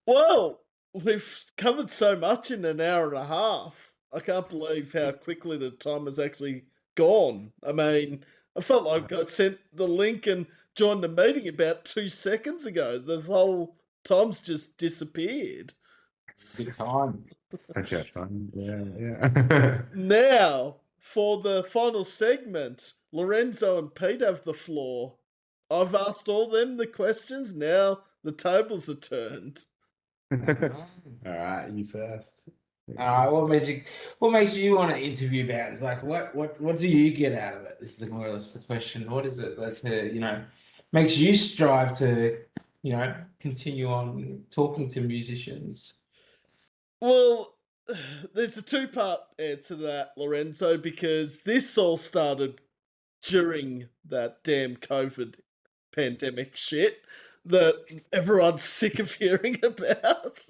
well, we've covered so much in an hour and a half. I can't believe how quickly the time has actually gone. I mean, I felt like I sent the link and joined the meeting about 2 seconds ago. The whole time's just disappeared. Good time. Okay, fun. Yeah. Now, for the final segment, Lorenzo and Pete have the floor. I've asked all them the questions. Now the tables are turned. All right, you first. What makes you want to interview bands? Like, what do you get out of it? This is more or less the question. What is it that makes you strive to continue on talking to musicians? Well, there's a two-part answer to that, Lorenzo, because this all started during that damn COVID pandemic shit that everyone's sick of hearing about.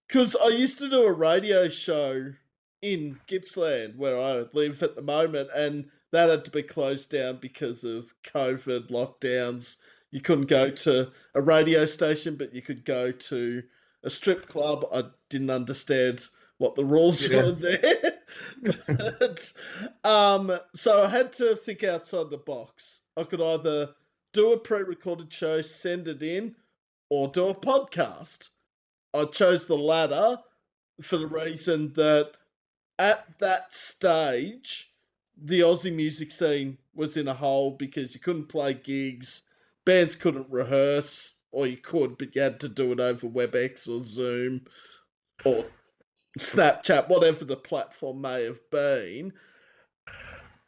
Because I used to do a radio show in Gippsland, where I live at the moment, and that had to be closed down because of COVID lockdowns. You couldn't go to a radio station, but you could go to a strip club. I didn't understand what the rules were there. But, so I had to think outside the box. I could either do a pre-recorded show, send it in, or do a podcast. I chose the latter for the reason that at that stage, the Aussie music scene was in a hole because you couldn't play gigs, bands couldn't rehearse, or you could, but you had to do it over WebEx or Zoom or Snapchat, whatever the platform may have been.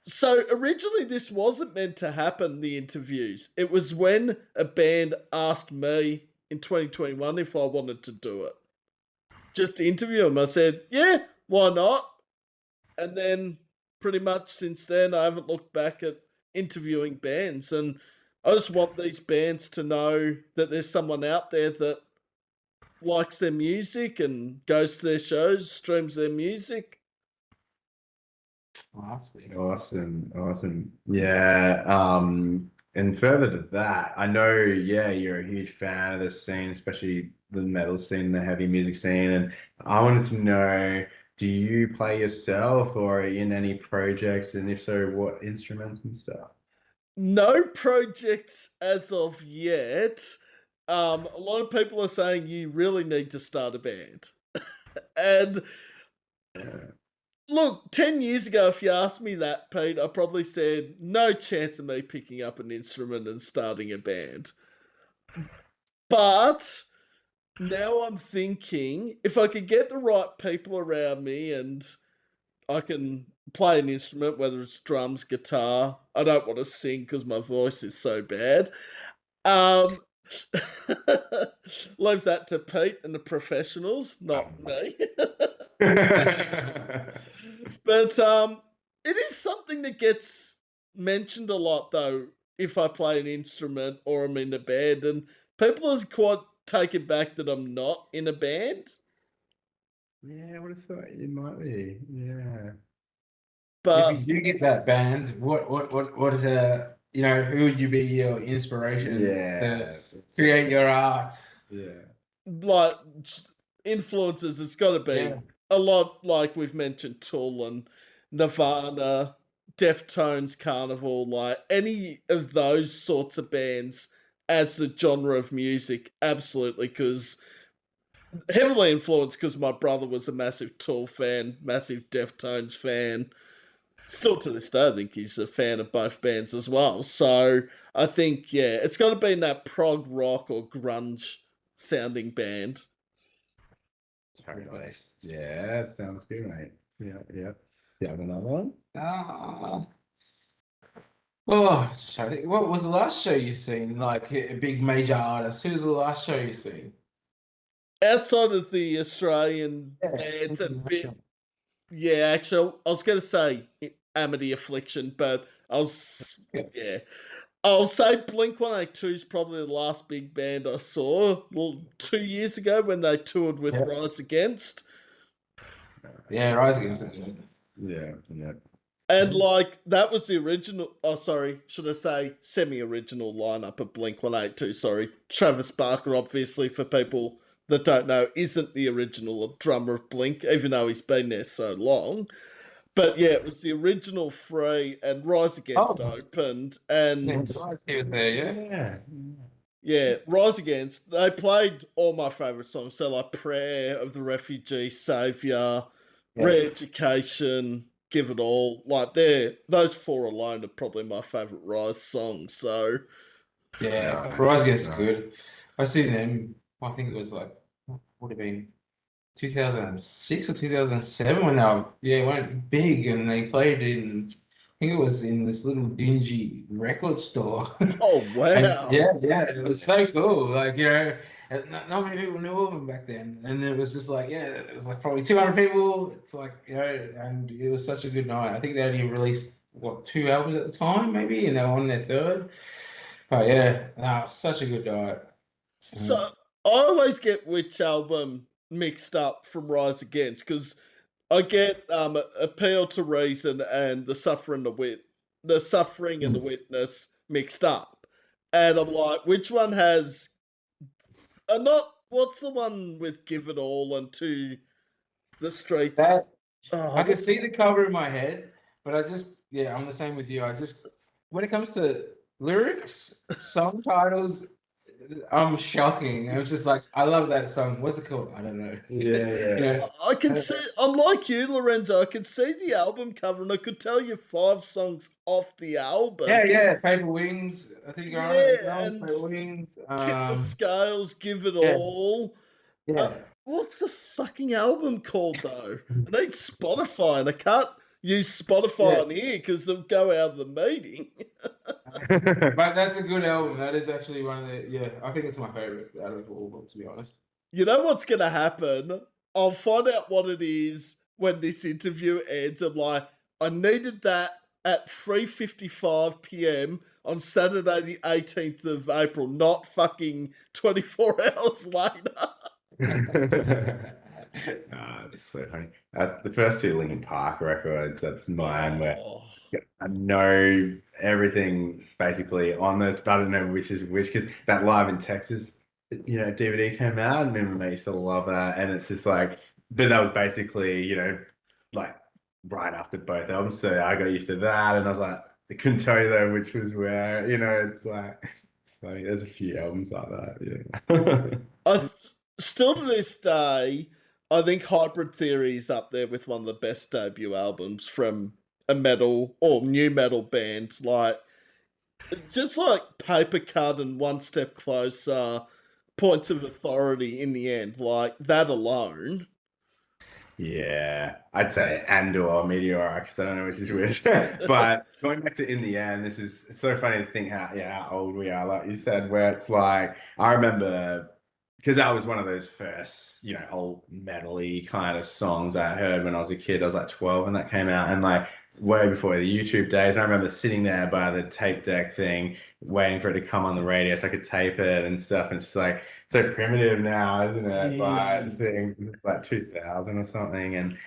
So originally this wasn't meant to happen, the interviews. It was when a band asked me in 2021 if I wanted to do it. Just to interview them. I said, yeah, why not? And then pretty much since then, I haven't looked back at interviewing bands. And I just want these bands to know that there's someone out there that likes their music and goes to their shows, streams their music. Awesome. Yeah. And further to that, I know, you're a huge fan of this scene, especially the metal scene, the heavy music scene. And I wanted to know, do you play yourself or in any projects? And if so, what instruments and stuff? No projects as of yet. A lot of people are saying you really need to start a band. And look, 10 years ago, if you asked me that, Pete, I probably said, no chance of me picking up an instrument and starting a band. But now I'm thinking, if I could get the right people around me and I can play an instrument, whether it's drums, guitar, I don't want to sing because my voice is so bad. Leave that to Pete and the professionals, not me. But it is something that gets mentioned a lot, though, if I play an instrument or I'm in a band, and people are quite taken back that I'm not in a band. Yeah, I would have thought you might be. Yeah. But if you do get that band, what is who would you be your inspiration to create your art? Yeah. like influences, it's got to be a lot, like we've mentioned, Tool and Nirvana, Deftones, Carnival, like any of those sorts of bands as the genre of music, absolutely, because Heavily influenced because my brother was a massive Tool fan, massive Deftones fan. Still to this day, I think he's a fan of both bands as well. So I think, yeah, it's got to be in that prog rock or grunge sounding band. Totally. Yeah, sounds good, mate. Yeah. You have another one? Oh, what was the last show you seen? Like a big major artist. Who was the last show you seen? Outside of the Australian bands, a bit. Yeah, actually, I was going to say Amity Affliction, but I'll say Blink 182 is probably the last big band I saw. Well, 2 years ago when they toured with Rise Against. Yeah, Rise Against it. Yeah. And like that was the original. Oh, sorry, should I say semi-original lineup of Blink 182? Sorry, Travis Barker, obviously for people that don't know, isn't the original drummer of Blink, even though he's been there so long. But yeah, it was the original three, and Rise Against opened, and He was there, yeah, Rise Against. They played all my favourite songs, so like Prayer of the Refugee, Saviour, Re-Education, Give It All. Like those four alone are probably my favourite Rise songs. So yeah, Rise Against is good. I seen them. I think it was like would have been 2006 or 2007 when they went big and they played in. I think it was in this little dingy record store. oh wow, And yeah, it was so cool. Like, not many people knew of them back then. And it was just like, it was like probably 200 people. It's like, and it was such a good night. I think they only released, what, 2 albums at the time, maybe, and they were on their third. But yeah, no, it was such a good night. So I always get which album mixed up from Rise Against because I get Appeal to Reason and the Suffering and the Witness mixed up, and I'm like, which one has? Not what's the one with Give It All and To the Streets? I can see the cover in my head, but I'm the same with you. When it comes to lyrics, song titles, I'm shocking. I was just like, I love that song. What's it called? I don't know. Yeah. I can see. I'm like you, Lorenzo. I can see the album cover, and I could tell you 5 songs off the album. Yeah. Paper Wings. I think you're on it. And Paper Wings. Tip the Scales, Give It All. Yeah. What's the fucking album called though? I need Spotify, and I can't use Spotify on here because it'll go out of the meeting. But that's a good album. That is actually one of the I think it's my favorite out of all of them, to be honest. You know what's gonna happen? I'll find out what it is when this interview ends. I'm like, I needed that at 3:55 p.m. on Saturday the 18th of April, not fucking 24 hours later. That's so funny. The first 2 Linkin Park records, that's mine, where I know everything basically on those, but I don't know which is which, because that Live in Texas, DVD came out, and remember I used to love that, and it's just like, but that was basically, like right after both albums, so I got used to that, and I was like, I couldn't tell you though which was where, it's like, it's funny, there's a few albums like that, Still to this day, I think Hybrid Theory is up there with one of the best debut albums from a metal or new metal band. Like, just like Paper Cut and One Step Closer, Points of Authority in the end, like that alone. Yeah, I'd say and/or Meteoric, because I don't know which is which. But going back to In the End, it's so funny to think how old we are, like you said, where it's like, I remember, because that was one of those first, old metal-y kind of songs I heard when I was a kid. I was like 12 when that came out, and like way before the YouTube days. I remember sitting there by the tape deck thing, waiting for it to come on the radio so I could tape it and stuff. And it's just like so primitive now, isn't it? But I think it's like 2000 or something. And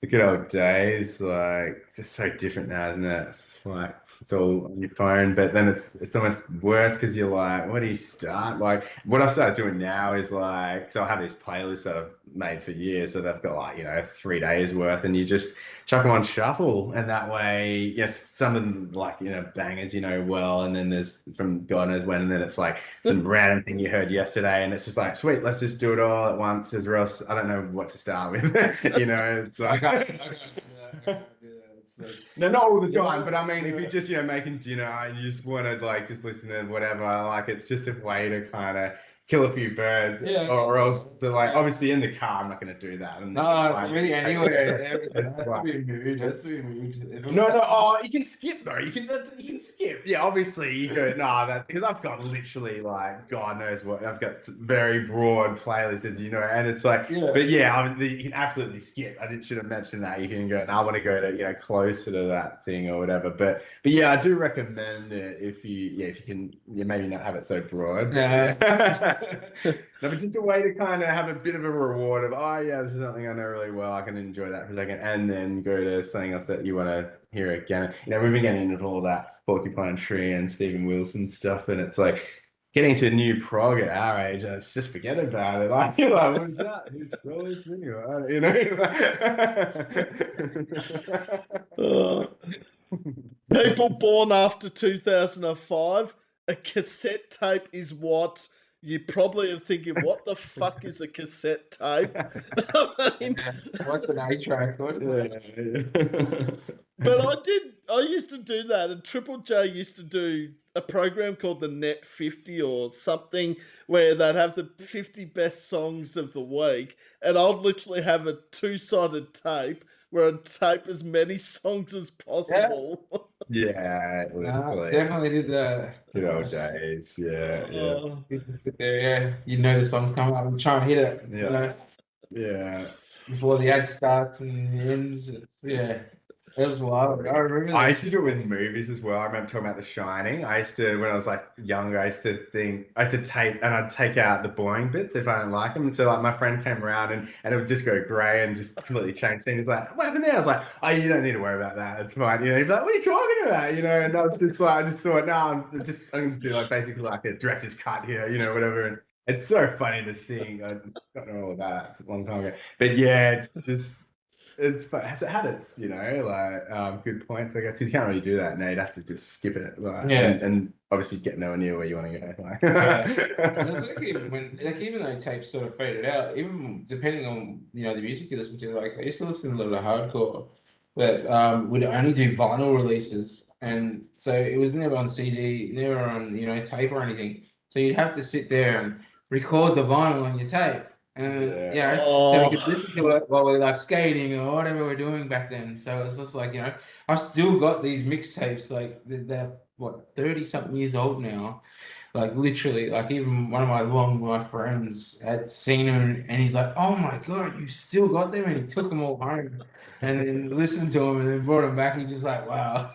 the good old days, like it's just so different now, isn't it? It's just like it's all on your phone, but then it's almost worse because you're like, where do you start? Like what I started doing now is like, so I have these playlists that I've made for years, so they've got like 3 days worth, and you just chuck them on shuffle, and that way, yes, some of them like bangers well, and then there's from God knows when, and then it's like some random thing you heard yesterday, and it's just like sweet, let's just do it all at once, or else I don't know what to start with. It's like, I can't do that. It's like, no, not all the time, but I mean, if you're just making dinner and you just want to like just listen to whatever, like it's just a way to kind of kill a few birds, or else they're like obviously in the car. I'm not going to do that. no, it's really anywhere. It has to be moved. It has to be moved. No. Oh, you can skip though. You can skip. Yeah, obviously you go. No, that's because I've got literally like God knows what. I've got very broad playlists, as you know, and it's like. Yeah. But yeah, obviously you can absolutely skip. Should have mentioned that. You can go. I want to go to closer to that thing or whatever. But yeah, I do recommend it if you can. Maybe not have it so broad. Yeah. No, but just a way to kind of have a bit of a reward of, oh yeah, this is something I know really well. I can enjoy that for a second, and then go to something else that you want to hear again. We've been getting into all that Porcupine Tree and Stephen Wilson stuff, and it's like getting to a new prog at our age, and it's just forget about it. Like, you're like, what's that? Who's Rolling People born after 2005, a cassette tape is what you probably are thinking, what the fuck is a cassette tape? I mean, What's an A-track? but I used to do that, and Triple J used to do a program called the Net 50 or something, where they'd have the 50 best songs of the week, and I'd literally have a 2-sided tape where I'd tape as many songs as possible. Yeah, definitely did that. Good old days. Yeah. Used to sit there, the song come up and try and hit it. Yeah. Before the ad starts and ends. It was wild. I remember that. I used to do it with movies as well. I remember talking about The Shining. I used to, when I was like younger, I used to tape, and I'd take out the boring bits if I didn't like them. And so like my friend came around and it would just go grey and just completely change things. He's like, what happened there? I was like, oh, you don't need to worry about that. It's fine. He'd be like, what are you talking about? And I was just like, I just thought, no, I'm going to do like basically like a director's cut here, whatever. And it's so funny to think. I just don't know all about that. It's a long time ago. But yeah, it's just. It had its, good points. I guess you can't really do that now. You'd have to just skip it, and obviously get nowhere near where you want to go. It's like even though tapes sort of faded out, even depending on the music you listen to. Like I used to listen to a lot of hardcore, but would only do vinyl releases, and so it was never on CD, never on tape or anything. So you'd have to sit there and record the vinyl on your tape. And so we could listen to it while we're like skating or whatever we're doing back then. So it's just like, I still got these mixtapes, like they're 30-something years old now. Like literally, like even one of my long life friends had seen them and he's like, oh my God, you still got them? And he took them all home and then listened to them and then brought them back. He's just like, wow,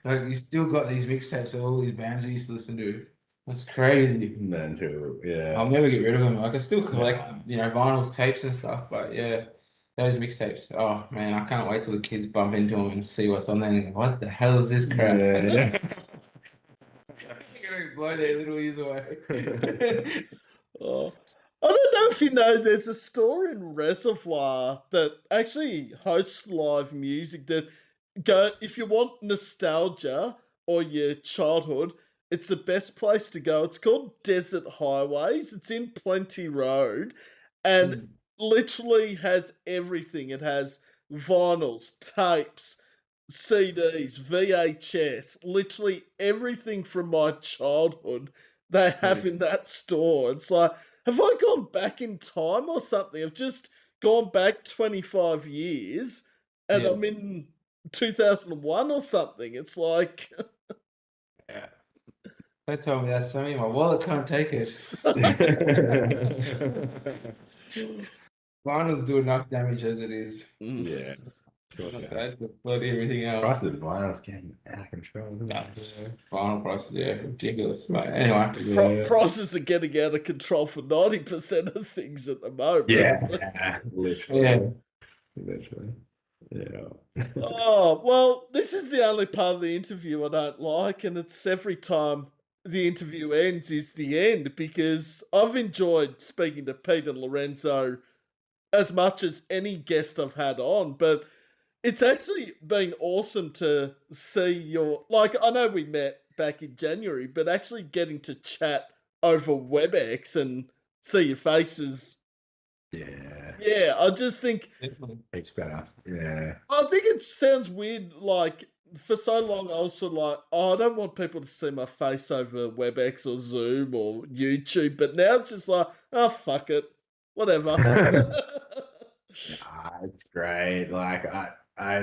like you still got these mixtapes of all these bands we used to listen to. That's crazy. Mental, yeah. I'll never get rid of them. I can still collect, vinyls, tapes and stuff, but yeah, those mixtapes. Oh man, I can't wait till the kids bump into them and see what's on there and go, what the hell is this crap? Yeah. Gonna blow their little ears away. I don't know if you know, there's a store in Reservoir that actually hosts live music that if you want nostalgia or your childhood, it's the best place to go. It's called Desert Highways. It's in Plenty Road and literally has everything. It has vinyls, tapes, CDs, VHS, literally everything from my childhood they have in that store. It's like, have I gone back in time or something? I've just gone back 25 years and I'm in 2001 or something. It's like... Yeah. They told me that, Sammy. My wallet can't take it. Vinyls do enough damage as it is. Yeah. That's the bloody everything else. Prices of vinyls getting out of control. Vinyl prices, ridiculous. But anyway, prices are getting out of control for 90% of things at the moment. Yeah, literally. Yeah. Literally. Yeah. Oh, well, this is the only part of the interview I don't like, and it's every time the interview ends is the end, because I've enjoyed speaking to Pete and Lorenzo as much as any guest I've had on, but it's actually been awesome to see your, like, I know we met back in January, but actually getting to chat over WebEx and see your faces. Yeah. Yeah, I just think, Definitely. Heaps better. Yeah. I think it sounds weird, like, for so long I was sort of like, oh, I don't want people to see my face over WebEx or Zoom or YouTube, but now it's just like, oh, fuck it. Whatever. Nah, it's great. Like I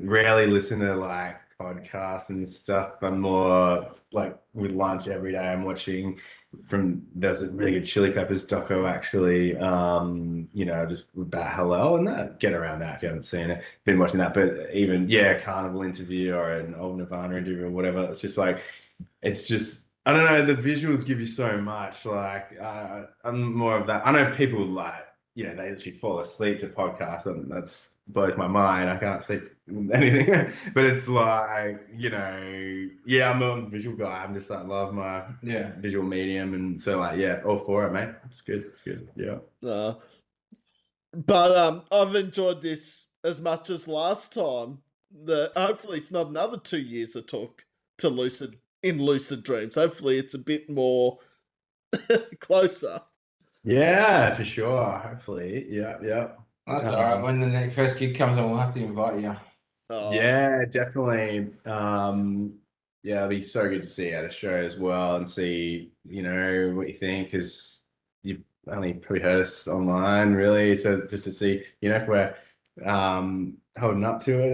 rarely listen to like podcasts and stuff. I'm more like with lunch every day. I'm watching there's a really good Chili Peppers doco actually. Just about Hello and that. Get around that if you haven't seen it. Been watching that, but even Carnival interview or an old Nirvana interview or whatever. It's just like it's just I don't know. The visuals give you so much. Like I'm more of that. I know people like they literally fall asleep to podcasts, and that's blows my mind. I can't sleep with anything, but it's like I'm a visual guy. I'm just like love my visual medium, and so like all for it, mate. It's good. It's good. Yeah. But I've enjoyed this as much as last time. Hopefully it's not another 2 years to talk to in Lucid Dreams. Hopefully it's a bit more closer. Yeah, for sure. Hopefully. Yeah. Yeah. That's all right. When the next first gig comes on, we'll have to invite you. Oh, Yeah, definitely. It'll be so good to see you at a show as well and see, what you think, because you've only probably heard us online, really. So just to see, if we're holding up to it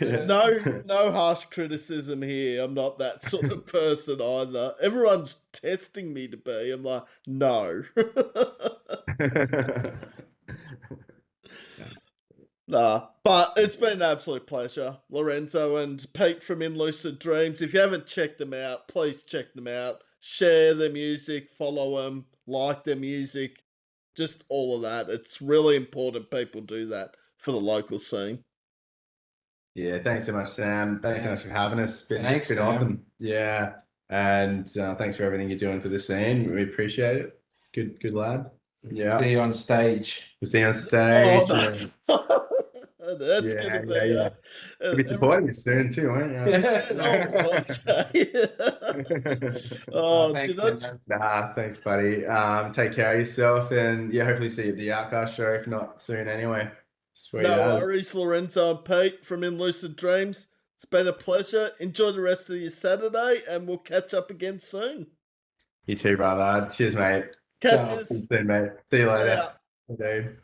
and no harsh criticism here. I'm not that sort of person either. Everyone's testing me to be. I'm like, no. Nah, but it's been an absolute pleasure, Lorenzo and Pete from In Lucid Dreams. If you haven't checked them out, please check them out. Share their music, follow them, like their music, just all of that. It's really important people do that for the local scene. Yeah, thanks so much, Sam. Thanks so much for having us. Thanks, been Sam. awesome. Yeah, and thanks for everything you're doing for the scene. We appreciate it. Good lad. Yeah. See you on stage. We'll see you on stage. Oh, that's gonna be We'll be supporting you soon too, won't you? Oh, Thanks, did I? Sam. Nah, thanks, buddy. Take care of yourself, and hopefully see you at the Outcast show, if not soon anyway. Sweet No as. worries, Lorenzo and Pete from In Lucid Dreams. It's been a pleasure. Enjoy the rest of your Saturday, and we'll catch up again soon. You too, brother. Cheers, mate. Catches. See you soon, mate. See you See later. ya. Dude.